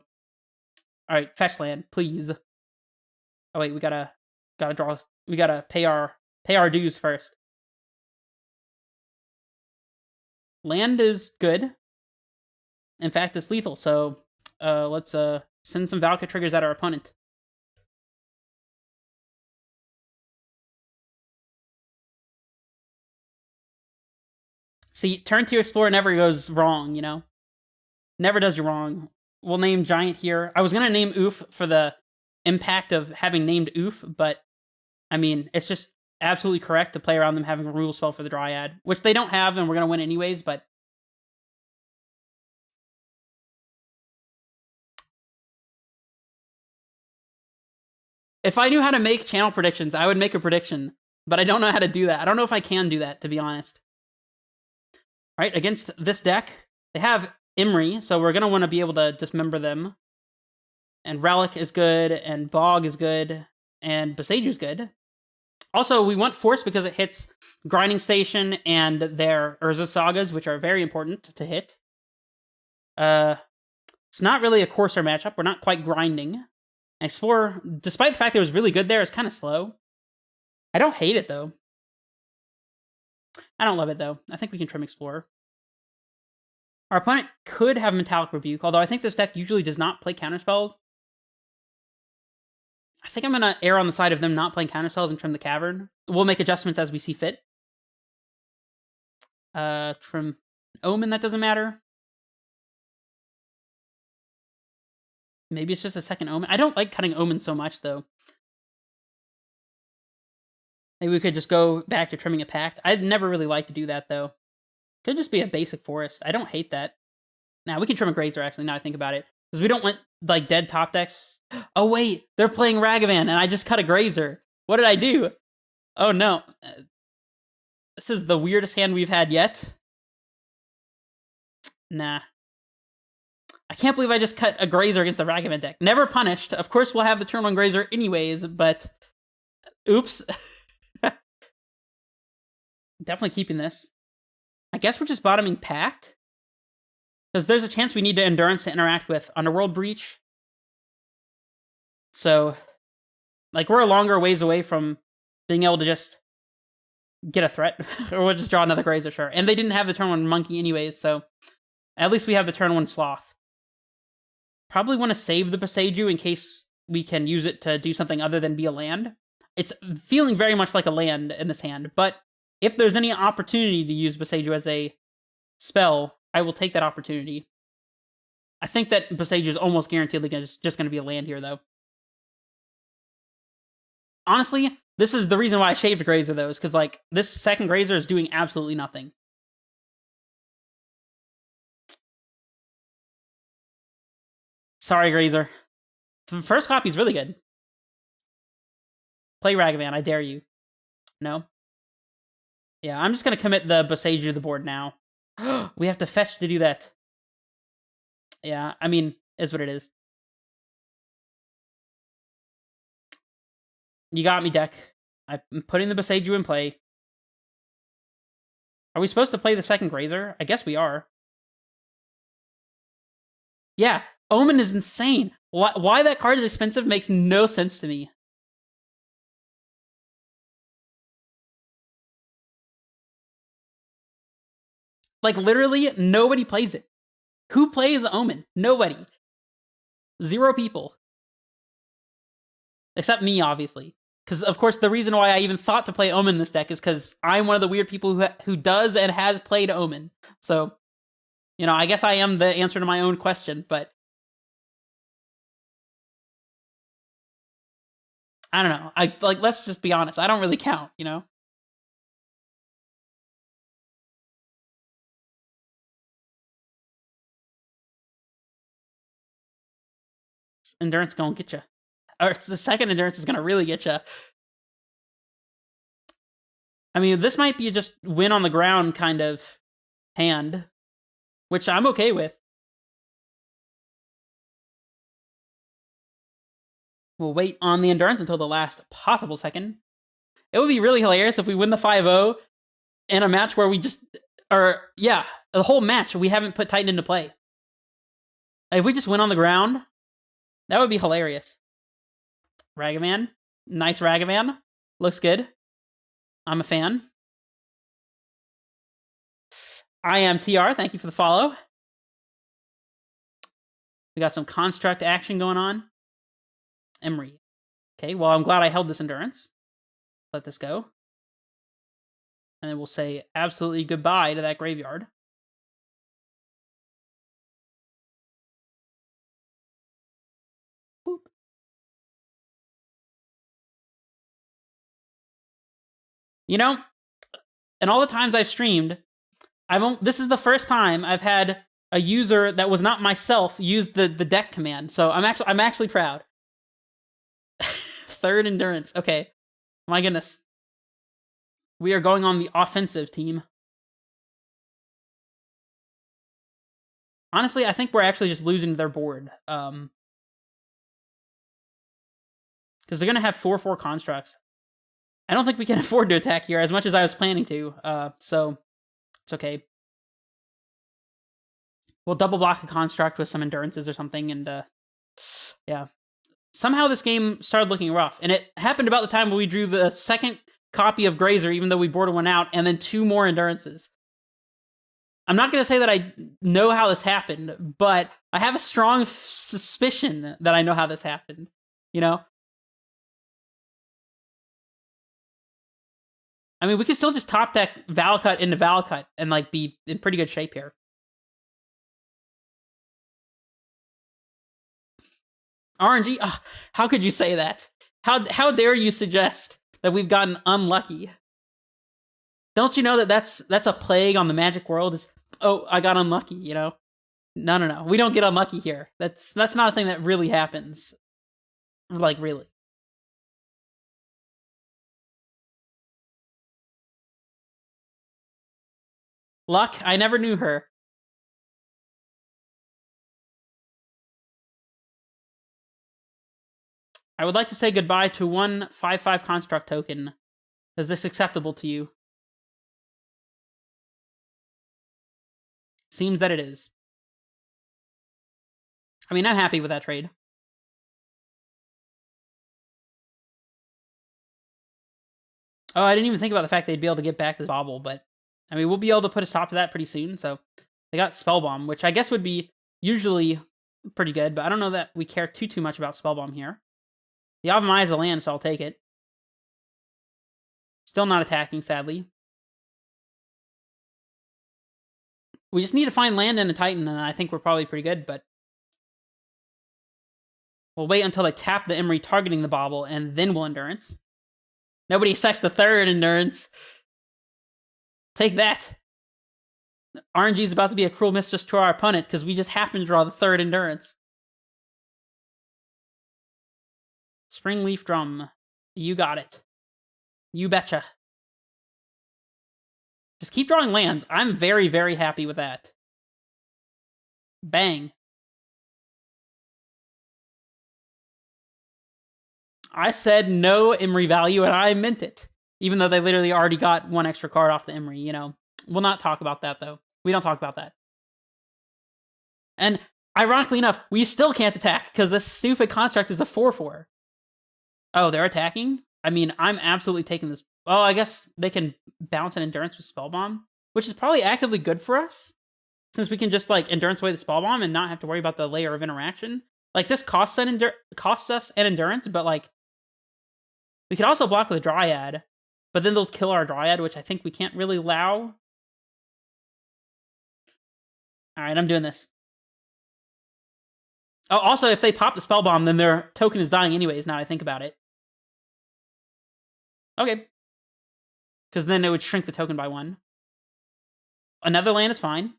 Alright, fetch land, please. Oh wait, we gotta draw... We gotta pay our dues first. Land is good. In fact, it's lethal, so... let's send some Valakut triggers at our opponent. See, turn 2 Explorer never goes wrong, you know? Never does you wrong. We'll name Giant here. I was going to name Oof for the impact of having named Oof, but, I mean, it's just absolutely correct to play around them having a rule spell for the Dryad, which they don't have, and we're going to win anyways, but... If I knew how to make channel predictions, I would make a prediction, but I don't know how to do that. I don't know if I can do that, to be honest. Right, against this deck, they have Imri, so we're going to want to be able to dismember them. And Relic is good, and Bog is good, and Besage is good. Also, we want Force because it hits Grinding Station and their Urza Sagas, which are very important to hit. It's not really a Courser matchup. We're not quite grinding. Explorer, despite the fact that it was really good there, is kind of slow. I don't hate it, though. I don't love it, though. I think we can trim Explorer. Our opponent could have Metallic Rebuke, although I think this deck usually does not play counterspells. I think I'm going to err on the side of them not playing counterspells and trim the Cavern. We'll make adjustments as we see fit. Trim Omen, that doesn't matter. Maybe it's just a second Omen. I don't like cutting Omen so much, though. Maybe we could just go back to trimming a Pact. I'd never really like to do that, though. Could just be a basic forest. I don't hate that. Now, we can trim a Grazer, actually, now I think about it. Because we don't want, like, dead top decks. Oh, wait! They're playing Ragavan, and I just cut a Grazer. What did I do? Oh, no. This is the weirdest hand we've had yet. Nah. I can't believe I just cut a Grazer against the Ragavan deck. Never punished. Of course, we'll have the turn 1 Grazer anyways, but... Oops. Definitely keeping this. I guess we're just bottoming Pact? Because there's a chance we need to Endurance to interact with Underworld Breach. So, like, we're a longer ways away from being able to just get a threat. Or we'll just draw another Grazer, sure. And they didn't have the turn 1 Monkey anyways, so at least we have the turn 1 Sloth. Probably want to save the Boseiju in case we can use it to do something other than be a land. It's feeling very much like a land in this hand, but if there's any opportunity to use Boseiju as a spell, I will take that opportunity. I think that Boseiju is almost guaranteedly just going to be a land here, though. Honestly, this is the reason why I shaved Grazer, though, is because, like, this second Grazer is doing absolutely nothing. Sorry, Grazer. The first copy is really good. Play Ragavan, I dare you. No? Yeah, I'm just going to commit the Boseiju to the board now. We have to fetch to do that. Yeah, I mean, is what it is. You got me, deck. I'm putting the Boseiju in play. Are we supposed to play the second Grazer? I guess we are. Yeah, Omen is insane. Why that card is expensive makes no sense to me. Like, literally, nobody plays it. Who plays Omen? Nobody. 0 people. Except me, obviously. Because, of course, the reason why I even thought to play Omen in this deck is because I'm one of the weird people who does and has played Omen. So, you know, I guess I am the answer to my own question, but... I don't know. Let's just be honest. I don't really count, you know? Endurance gonna get you. Or it's the second Endurance is gonna really get you. I mean, this might be just win on the ground kind of hand, which I'm okay with. We'll wait on the Endurance until the last possible second. It would be really hilarious if we win the 5-0 in a match where we just... Or, yeah, the whole match, we haven't put Titan into play. If we just win on the ground, that would be hilarious. Ragavan. Nice Ragavan. Looks good. I'm a fan. I am TR. Thank you for the follow. We got some construct action going on. Emery. Okay, well, I'm glad I held this Endurance. Let this go. And then we'll say absolutely goodbye to that graveyard. Boop. You know, and all the times I've streamed, this is the first time I've had a user that was not myself use the deck command. So I'm actually proud. Third Endurance. Okay. My goodness. We are going on the offensive team. Honestly, I think we're actually just losing to their board. Because they're going to have 4/4 constructs. I don't think we can afford to attack here as much as I was planning to. So it's okay. We'll double block a construct with some endurances or something, and yeah. Somehow this game started looking rough, and it happened about the time when we drew the second copy of Grazer, even though we boarded one out, and then 2 more endurances. I'm not going to say that I know how this happened, but I have a strong suspicion that I know how this happened, you know? I mean, we could still just top deck Valakut into Valakut and, like, be in pretty good shape here. RNG? Oh, how could you say that? How dare you suggest that we've gotten unlucky? Don't you know that that's a plague on the Magic world? Is, oh, I got unlucky, you know? No. We don't get unlucky here. That's not a thing that really happens. Like, really. Luck? I never knew her. I would like to say goodbye to one 5/5 construct token. Is this acceptable to you? Seems that it is. I mean, I'm happy with that trade. Oh, I didn't even think about the fact they'd be able to get back this bauble, but I mean, we'll be able to put a stop to that pretty soon. So they got Spellbomb, which I guess would be usually pretty good, but I don't know that we care too much about Spellbomb here. The Avamai is a land, so I'll take it. Still not attacking, sadly. We just need to find land and a Titan, and I think we're probably pretty good, but we'll wait until they tap the Emery targeting the bauble, and then we'll Endurance. Nobody expects the third Endurance. Take that. RNG is about to be a cruel mistress to our opponent, because we just happen to draw the third Endurance. Spring Leaf Drum. You got it. You betcha. Just keep drawing lands. I'm very, very happy with that. Bang. I said no Emery value, and I meant it. Even though they literally already got one extra card off the Emery, you know. We'll not talk about that, though. We don't talk about that. And ironically enough, we still can't attack, because this stupid construct is a 4/4. Oh, they're attacking? I mean, I'm absolutely taking this. Well, I guess they can bounce an Endurance with Spellbomb, which is probably actively good for us, since we can just, like, Endurance away the Spellbomb and not have to worry about the layer of interaction. Like, this costs us an Endurance, but, like, we could also block with a Dryad, but then they'll kill our Dryad, which I think we can't really allow. Alright, I'm doing this. Oh, also, if they pop the Spellbomb, then their token is dying anyways, now I think about it. Okay. Because then it would shrink the token by 1. Another land is fine.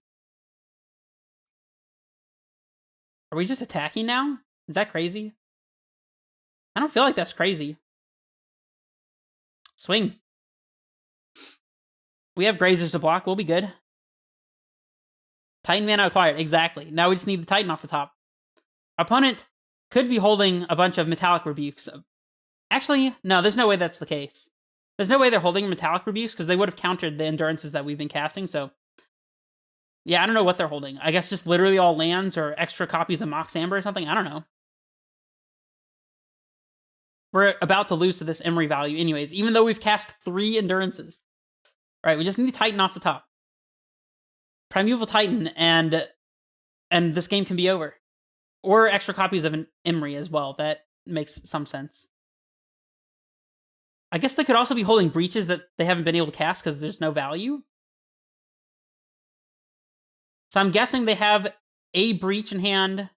Are we just attacking now? Is that crazy? I don't feel like that's crazy. Swing. We have Grazers to block. We'll be good. Titan mana acquired. Exactly. Now we just need the Titan off the top. Our opponent could be holding a bunch of Metallic Rebukes. Actually, no, there's no way that's the case. There's no way they're holding Metallic Rebukes, because they would have countered the Endurances that we've been casting, so... Yeah, I don't know what they're holding. I guess just literally all lands or extra copies of Mox Amber or something? I don't know. We're about to lose to this Emery value anyways, even though we've cast 3 Endurances. Alright, we just need to Titan off the top. Primeval Titan, and this game can be over. Or extra copies of an Emery as well. That makes some sense. I guess they could also be holding Breaches that they haven't been able to cast because there's no value. So I'm guessing they have a Breach in hand.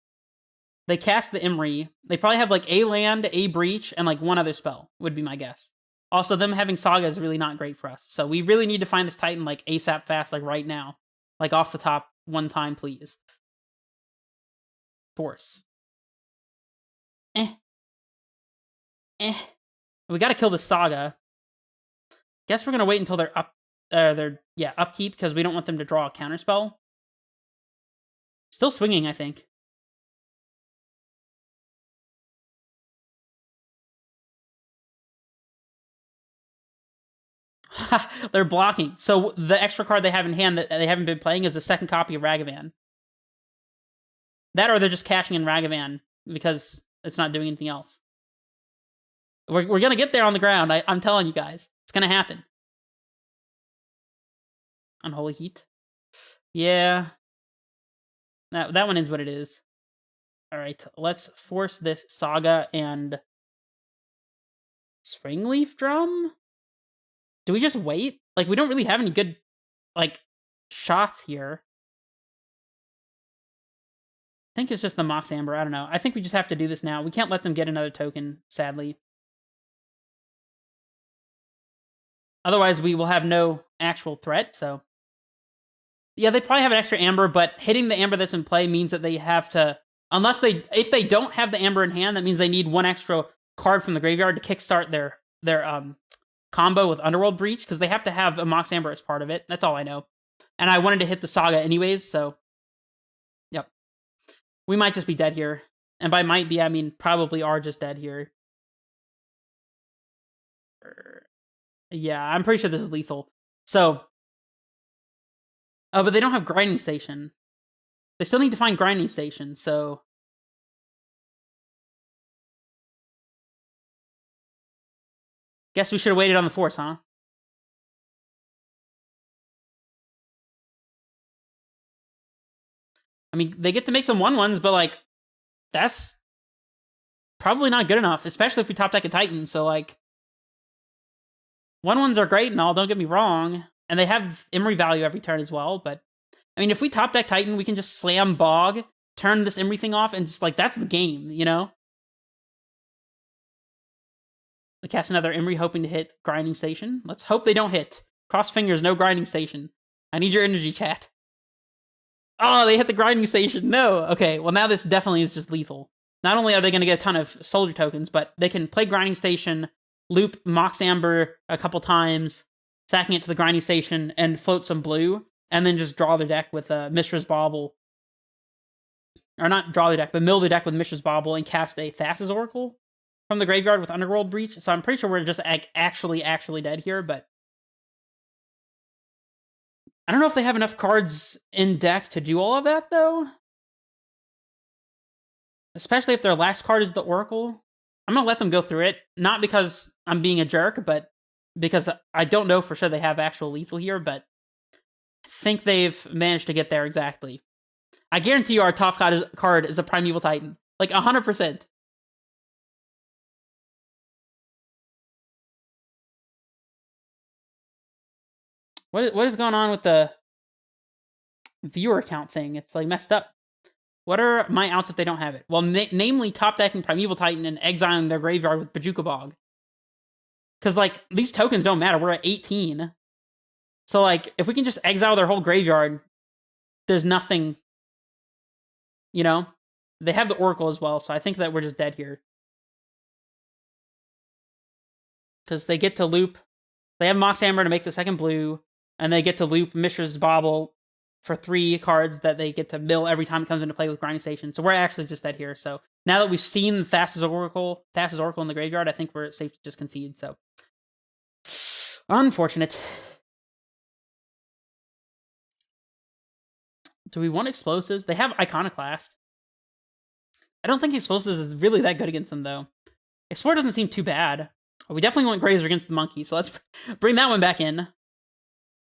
They cast the Emery. They probably have like a land, a Breach, and like one other spell, would be my guess. Also, them having Saga is really not great for us. So we really need to find this Titan like ASAP fast, like right now. Like off the top, one time, please. Force. We gotta kill the Saga. Guess we're gonna wait until they're up. Upkeep, because we don't want them to draw a counterspell. Still swinging, I think. They're blocking. So the extra card they have in hand that they haven't been playing is a second copy of Ragavan. That, or they're just cashing in Ragavan because it's not doing anything else. We're gonna get there on the ground. I'm telling you guys. It's gonna happen. Unholy Heat. Yeah. That one is what it is. Alright, let's force this Saga and... Springleaf Drum? Do we just wait? Like, we don't really have any good, like, shots here. I think it's just the Mox Amber. I don't know. I think we just have to do this now. We can't let them get another token, sadly. Otherwise, we will have no actual threat, so... Yeah, they probably have an extra Amber, but hitting the Amber that's in play means that they have to... If they don't have the Amber in hand, that means they need one extra card from the graveyard to kickstart their combo with Underworld Breach, because they have to have a Mox Amber as part of it. That's all I know. And I wanted to hit the Saga anyways, so... Yep. We might just be dead here. And by might be, I mean probably are just dead here. Yeah, I'm pretty sure this is lethal. So... Oh, but they don't have Grinding Station. They still need to find Grinding Station, so... Guess we should have waited on the Force, huh? I mean, they get to make some 1/1s, but, like, that's probably not good enough, especially if we top deck a Titan, so, like... 1/1s are great and all, don't get me wrong. And they have Imri value every turn as well, but... I mean, if we top deck Titan, we can just slam Bog, turn this Imri thing off, and just, like, that's the game, you know? They cast another Imri, hoping to hit Grinding Station. Let's hope they don't hit. Cross fingers, no Grinding Station. I need your energy, chat. Oh, they hit the Grinding Station. No. Okay, well, now this definitely is just lethal. Not only are they going to get a ton of soldier tokens, but they can play Grinding Station, loop Mox Amber a couple times, sacking it to the Grinding Station, and float some blue, and then just draw their deck with Mishra's Bauble. Or not draw their deck, but mill their deck with Mishra's Bauble and cast a Thassa's Oracle from the graveyard with Underworld Breach. So I'm pretty sure we're just actually dead here, but... I don't know if they have enough cards in deck to do all of that, though. Especially if their last card is the Oracle. I'm going to let them go through it. Not because I'm being a jerk, but because I don't know for sure they have actual lethal here, but I think they've managed to get there exactly. I guarantee you our top card is a Primeval Titan. Like, 100%. What is going on with the viewer count thing? It's, like, messed up. What are my outs if they don't have it? Well, namely top decking Primeval Titan and exiling their graveyard with Bajuka Bog. Because, like, these tokens don't matter. We're at 18. So, like, if we can just exile their whole graveyard, there's nothing, you know? They have the Oracle as well, so I think that we're just dead here. Because they get to loop. They have Mox Hammer to make the second blue, and they get to loop Mishra's Bauble for 3 cards that they get to mill every time it comes into play with Grinding Station. So we're actually just dead here. So now that we've seen Thassa's Oracle in the graveyard, I think we're safe to just concede. So unfortunate. Do we want Explosives? They have Iconoclast. I don't think Explosives is really that good against them, though. Explore doesn't seem too bad. We definitely want Grazer against the Monkey, so let's bring that one back in.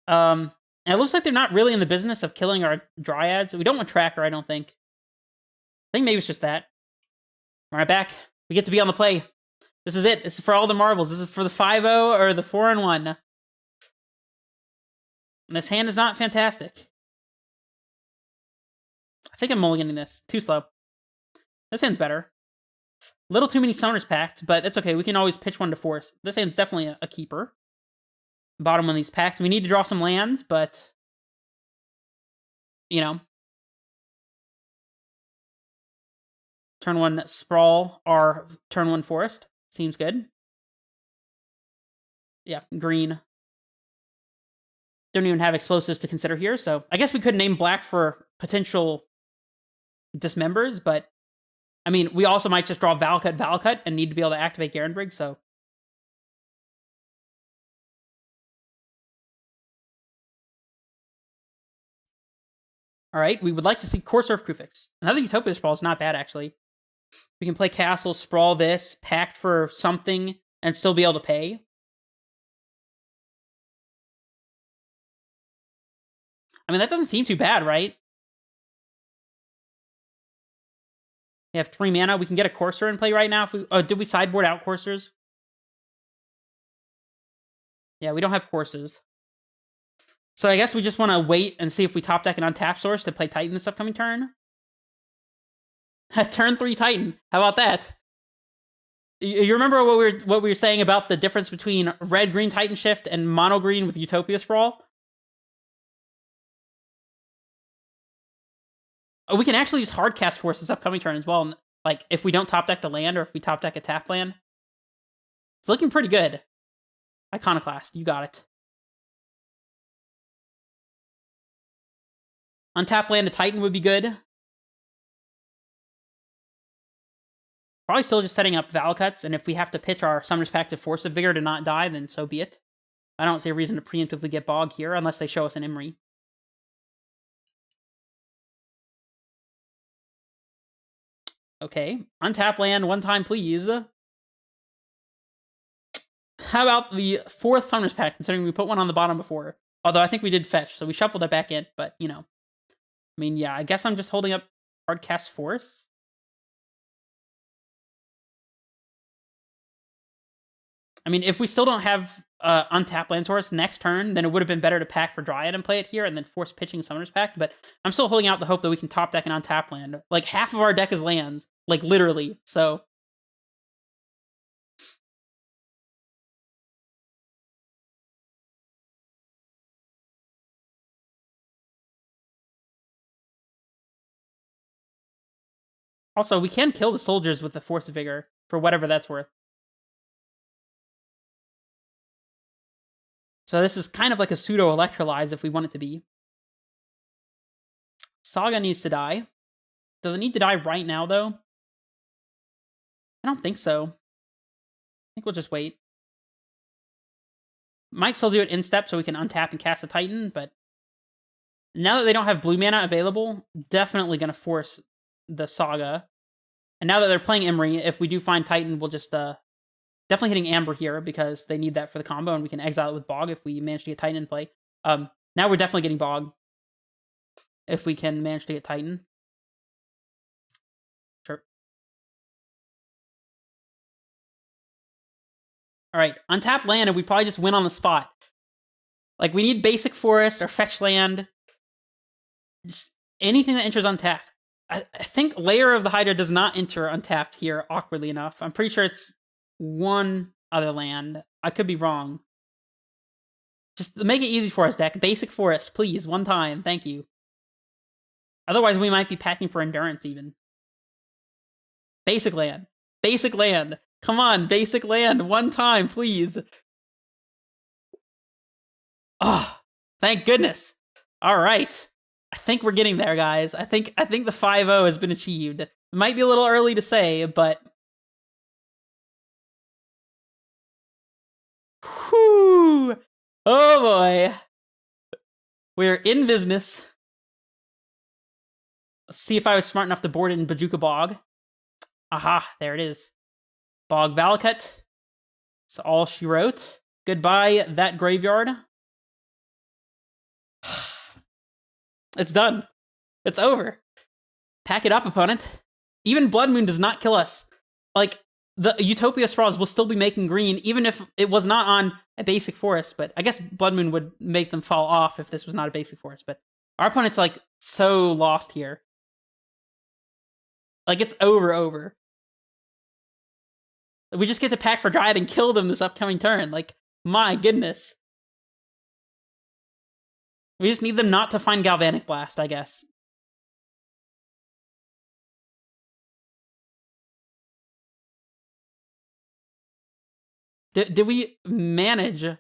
And it looks like they're not really in the business of killing our Dryads. We don't want Tracker, I don't think. I think maybe it's just that. All right, back. We get to be on the play. This is it. This is for all the marbles. This is for the 5-0 or the 4-1. And this hand is not fantastic. I think I'm mulliganing this. Too slow. This hand's better. Little too many Summoners packed, but it's okay. We can always pitch one to Force. This hand's definitely a keeper. Bottom one of these packs. We need to draw some lands, but... You know. Turn 1 Sprawl, or turn 1 Forest. Seems good. Yeah, green. Don't even have Explosives to consider here, so... I guess we could name black for potential dismembers, but... I mean, we also might just draw Valakut, and need to be able to activate Garenbrig, so... Alright, we would like to see Core Surf Krufix. Another Utopia Sprawl is not bad, actually. We can play Castle, Sprawl this, Pact for something, and still be able to pay. I mean, that doesn't seem too bad, right? We have 3 mana. We can get a Courser in play right now. If we, did we sideboard out Coursers? Yeah, we don't have Coursers. So I guess we just want to wait and see if we top deck an untap source to play Titan this upcoming turn. Turn 3 Titan. How about that? You remember what we were saying about the difference between red-green Titan Shift and mono-green with Utopia Sprawl? Oh, we can actually just hard cast Force this upcoming turn as well. Like, if we don't top deck the land, or if we top deck a tap land. It's looking pretty good. Iconoclast, you got it. Untap land to Titan would be good. Probably still just setting up Valakuts, and if we have to pitch our Summoner's Pact to Force of Vigor to not die, then so be it. I don't see a reason to preemptively get Bog here, unless they show us an Imri. Okay, untap land one time, please. How about the 4th Summoner's Pact, considering we put one on the bottom before? Although I think we did fetch, so we shuffled it back in, but, you know. I mean, yeah, I guess I'm just holding up Hardcast Force. I mean, if we still don't have untap land source next turn, then it would have been better to pack for Dryad and play it here and then force pitching Summoner's Pact, but I'm still holding out the hope that we can top deck an untap land. Like, half of our deck is lands. Like, literally, so... Also, we can kill the soldiers with the Force of Vigor, for whatever that's worth. So this is kind of like a pseudo-electrolyze if we want it to be. Saga needs to die. Does it need to die right now, though? I don't think so. I think we'll just wait. Might still do it in step so we can untap and cast a Titan, but... Now that they don't have blue mana available, definitely going to force the Saga. And now that they're playing Imri, if we do find Titan, we'll just... Definitely hitting Amber here, because they need that for the combo, and we can exile it with Bog if we manage to get Titan in play. Now we're definitely getting Bog. If we can manage to get Titan. Sure. Alright, untap land, and we probably just win on the spot. Like, we need basic forest, or fetch land. Just anything that enters untapped. I think Lair of the Hydra does not enter untapped here, awkwardly enough. I'm pretty sure it's one other land. I could be wrong. Just make it easy for us, deck. Basic forest, please, one time. Thank you. Otherwise, we might be packing for endurance, even. Basic land. Basic land. Come on, basic land. One time, please. Oh, thank goodness. All right. I think we're getting there, guys. I think the 5-0 has been achieved. It might be a little early to say, but... Whew! Oh boy. We're in business. Let's see if I was smart enough to board it in Bajuka Bog. Aha, there it is. Bog Valakut. That's all she wrote. Goodbye, that graveyard. It's done. It's over. Pack it up, opponent. Even Blood Moon does not kill us. Like, the Utopia Sprawls will still be making green, even if it was not on a basic forest. But I guess Blood Moon would make them fall off if this was not a basic forest. But our opponent's, like, so lost here. Like, it's over. We just get to pack for Dryad and kill them this upcoming turn. Like, my goodness. We just need them not to find Galvanic Blast, I guess. Did we manage? I'm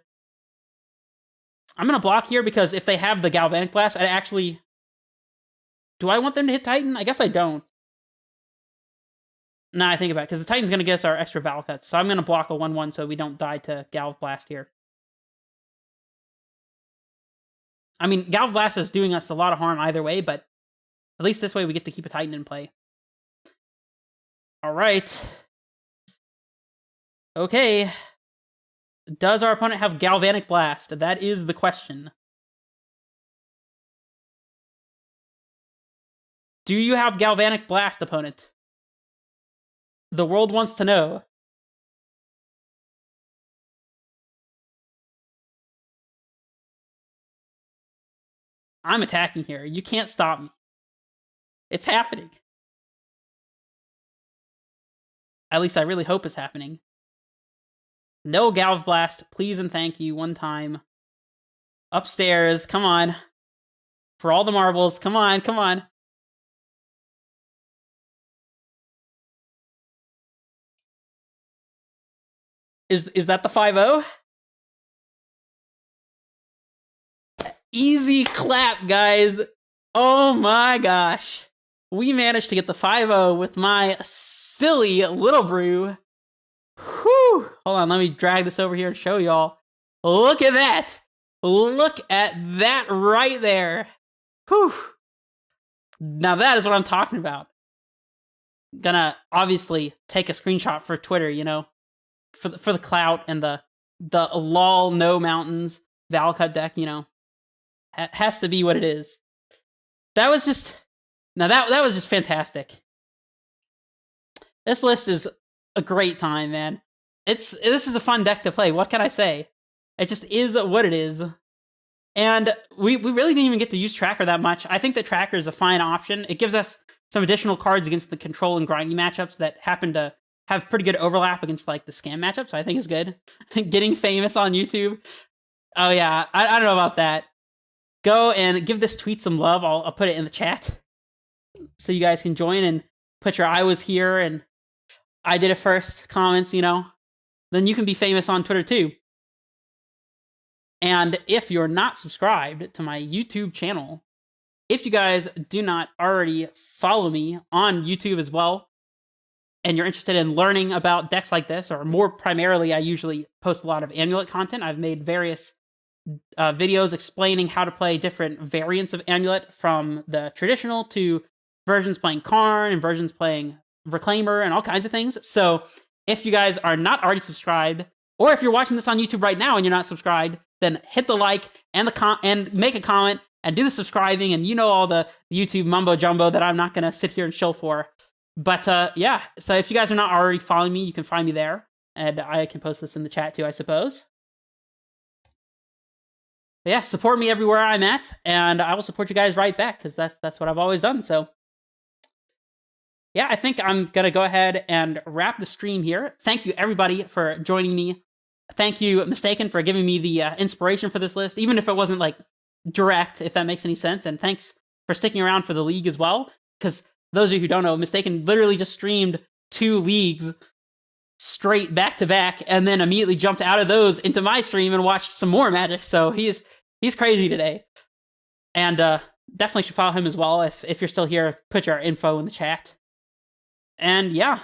going to block here because if they have the Galvanic Blast, I actually... Do I want them to hit Titan? I guess I don't. Nah, I think about it, because the Titan's going to get us our extra Valakuts. So I'm going to block a 1-1 so we don't die to Galv Blast here. I mean, Galv Blast is doing us a lot of harm either way, but at least this way we get to keep a Titan in play. Alright. Okay. Does our opponent have Galvanic Blast? That is the question. Do you have Galvanic Blast, opponent? The world wants to know. I'm attacking here. You can't stop me. It's happening. At least I really hope it's happening. No Galv Blast, please and thank you, one time. Upstairs, come on. For all the marbles, come on. Is that the 5-0? Easy clap, guys. Oh my gosh. We managed to get the 5-0 with my silly little brew. Whew. Hold on, let me drag this over here and show y'all. Look at that. Look at that right there. Whew. Now that is what I'm talking about. Gonna obviously take a screenshot for Twitter, you know, for the clout and the lol no mountains Valakut deck, you know. Has to be what it is. That was just that was just fantastic. This list is a great time, man. This is a fun deck to play. What can I say? It just is what it is. And we really didn't even get to use Tracker that much. I think that Tracker is a fine option. It gives us some additional cards against the control and grindy matchups that happen to have pretty good overlap against like the scam matchups. So I think is good. Getting famous on YouTube. Oh yeah, I don't know about that. Go and give this tweet some love. I'll put it in the chat so you guys can join and put your I was here and I did it first comments, you know. Then you can be famous on Twitter too. And if you're not subscribed to my YouTube channel, if you guys do not already follow me on YouTube as well, and you're interested in learning about decks like this, or more primarily, I usually post a lot of Amulet content. I've made various videos explaining how to play different variants of Amulet, from the traditional to versions playing Karn and versions playing Reclaimer and all kinds of things. So if you guys are not already subscribed, or if you're watching this on YouTube right now and you're not subscribed, then hit the like and and make a comment and do the subscribing, and you know all the YouTube mumbo jumbo that I'm not gonna sit here and shill for. But yeah, so if you guys are not already following me, you can find me there, and I can post this in the chat too, I suppose. But yeah, support me everywhere I'm at, and I will support you guys right back, because that's what I've always done. So yeah, I think I'm gonna go ahead and wrap the stream here. Thank you everybody for joining me. Thank you, Mistaken, for giving me the inspiration for this list, even if it wasn't like direct, if that makes any sense. And thanks for sticking around for the league as well, because those of you who don't know, Mistaken literally just streamed 2 leagues straight back to back, and then immediately jumped out of those into my stream and watched some more Magic. So he's crazy today, and definitely should follow him as well. If you're still here, put your info in the chat. And yeah,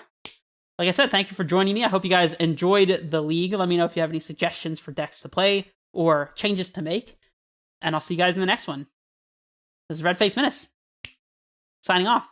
like I said, thank you for joining me. I hope you guys enjoyed the league. Let me know if you have any suggestions for decks to play or changes to make. And I'll see you guys in the next one. This is Red Face Menace, signing off.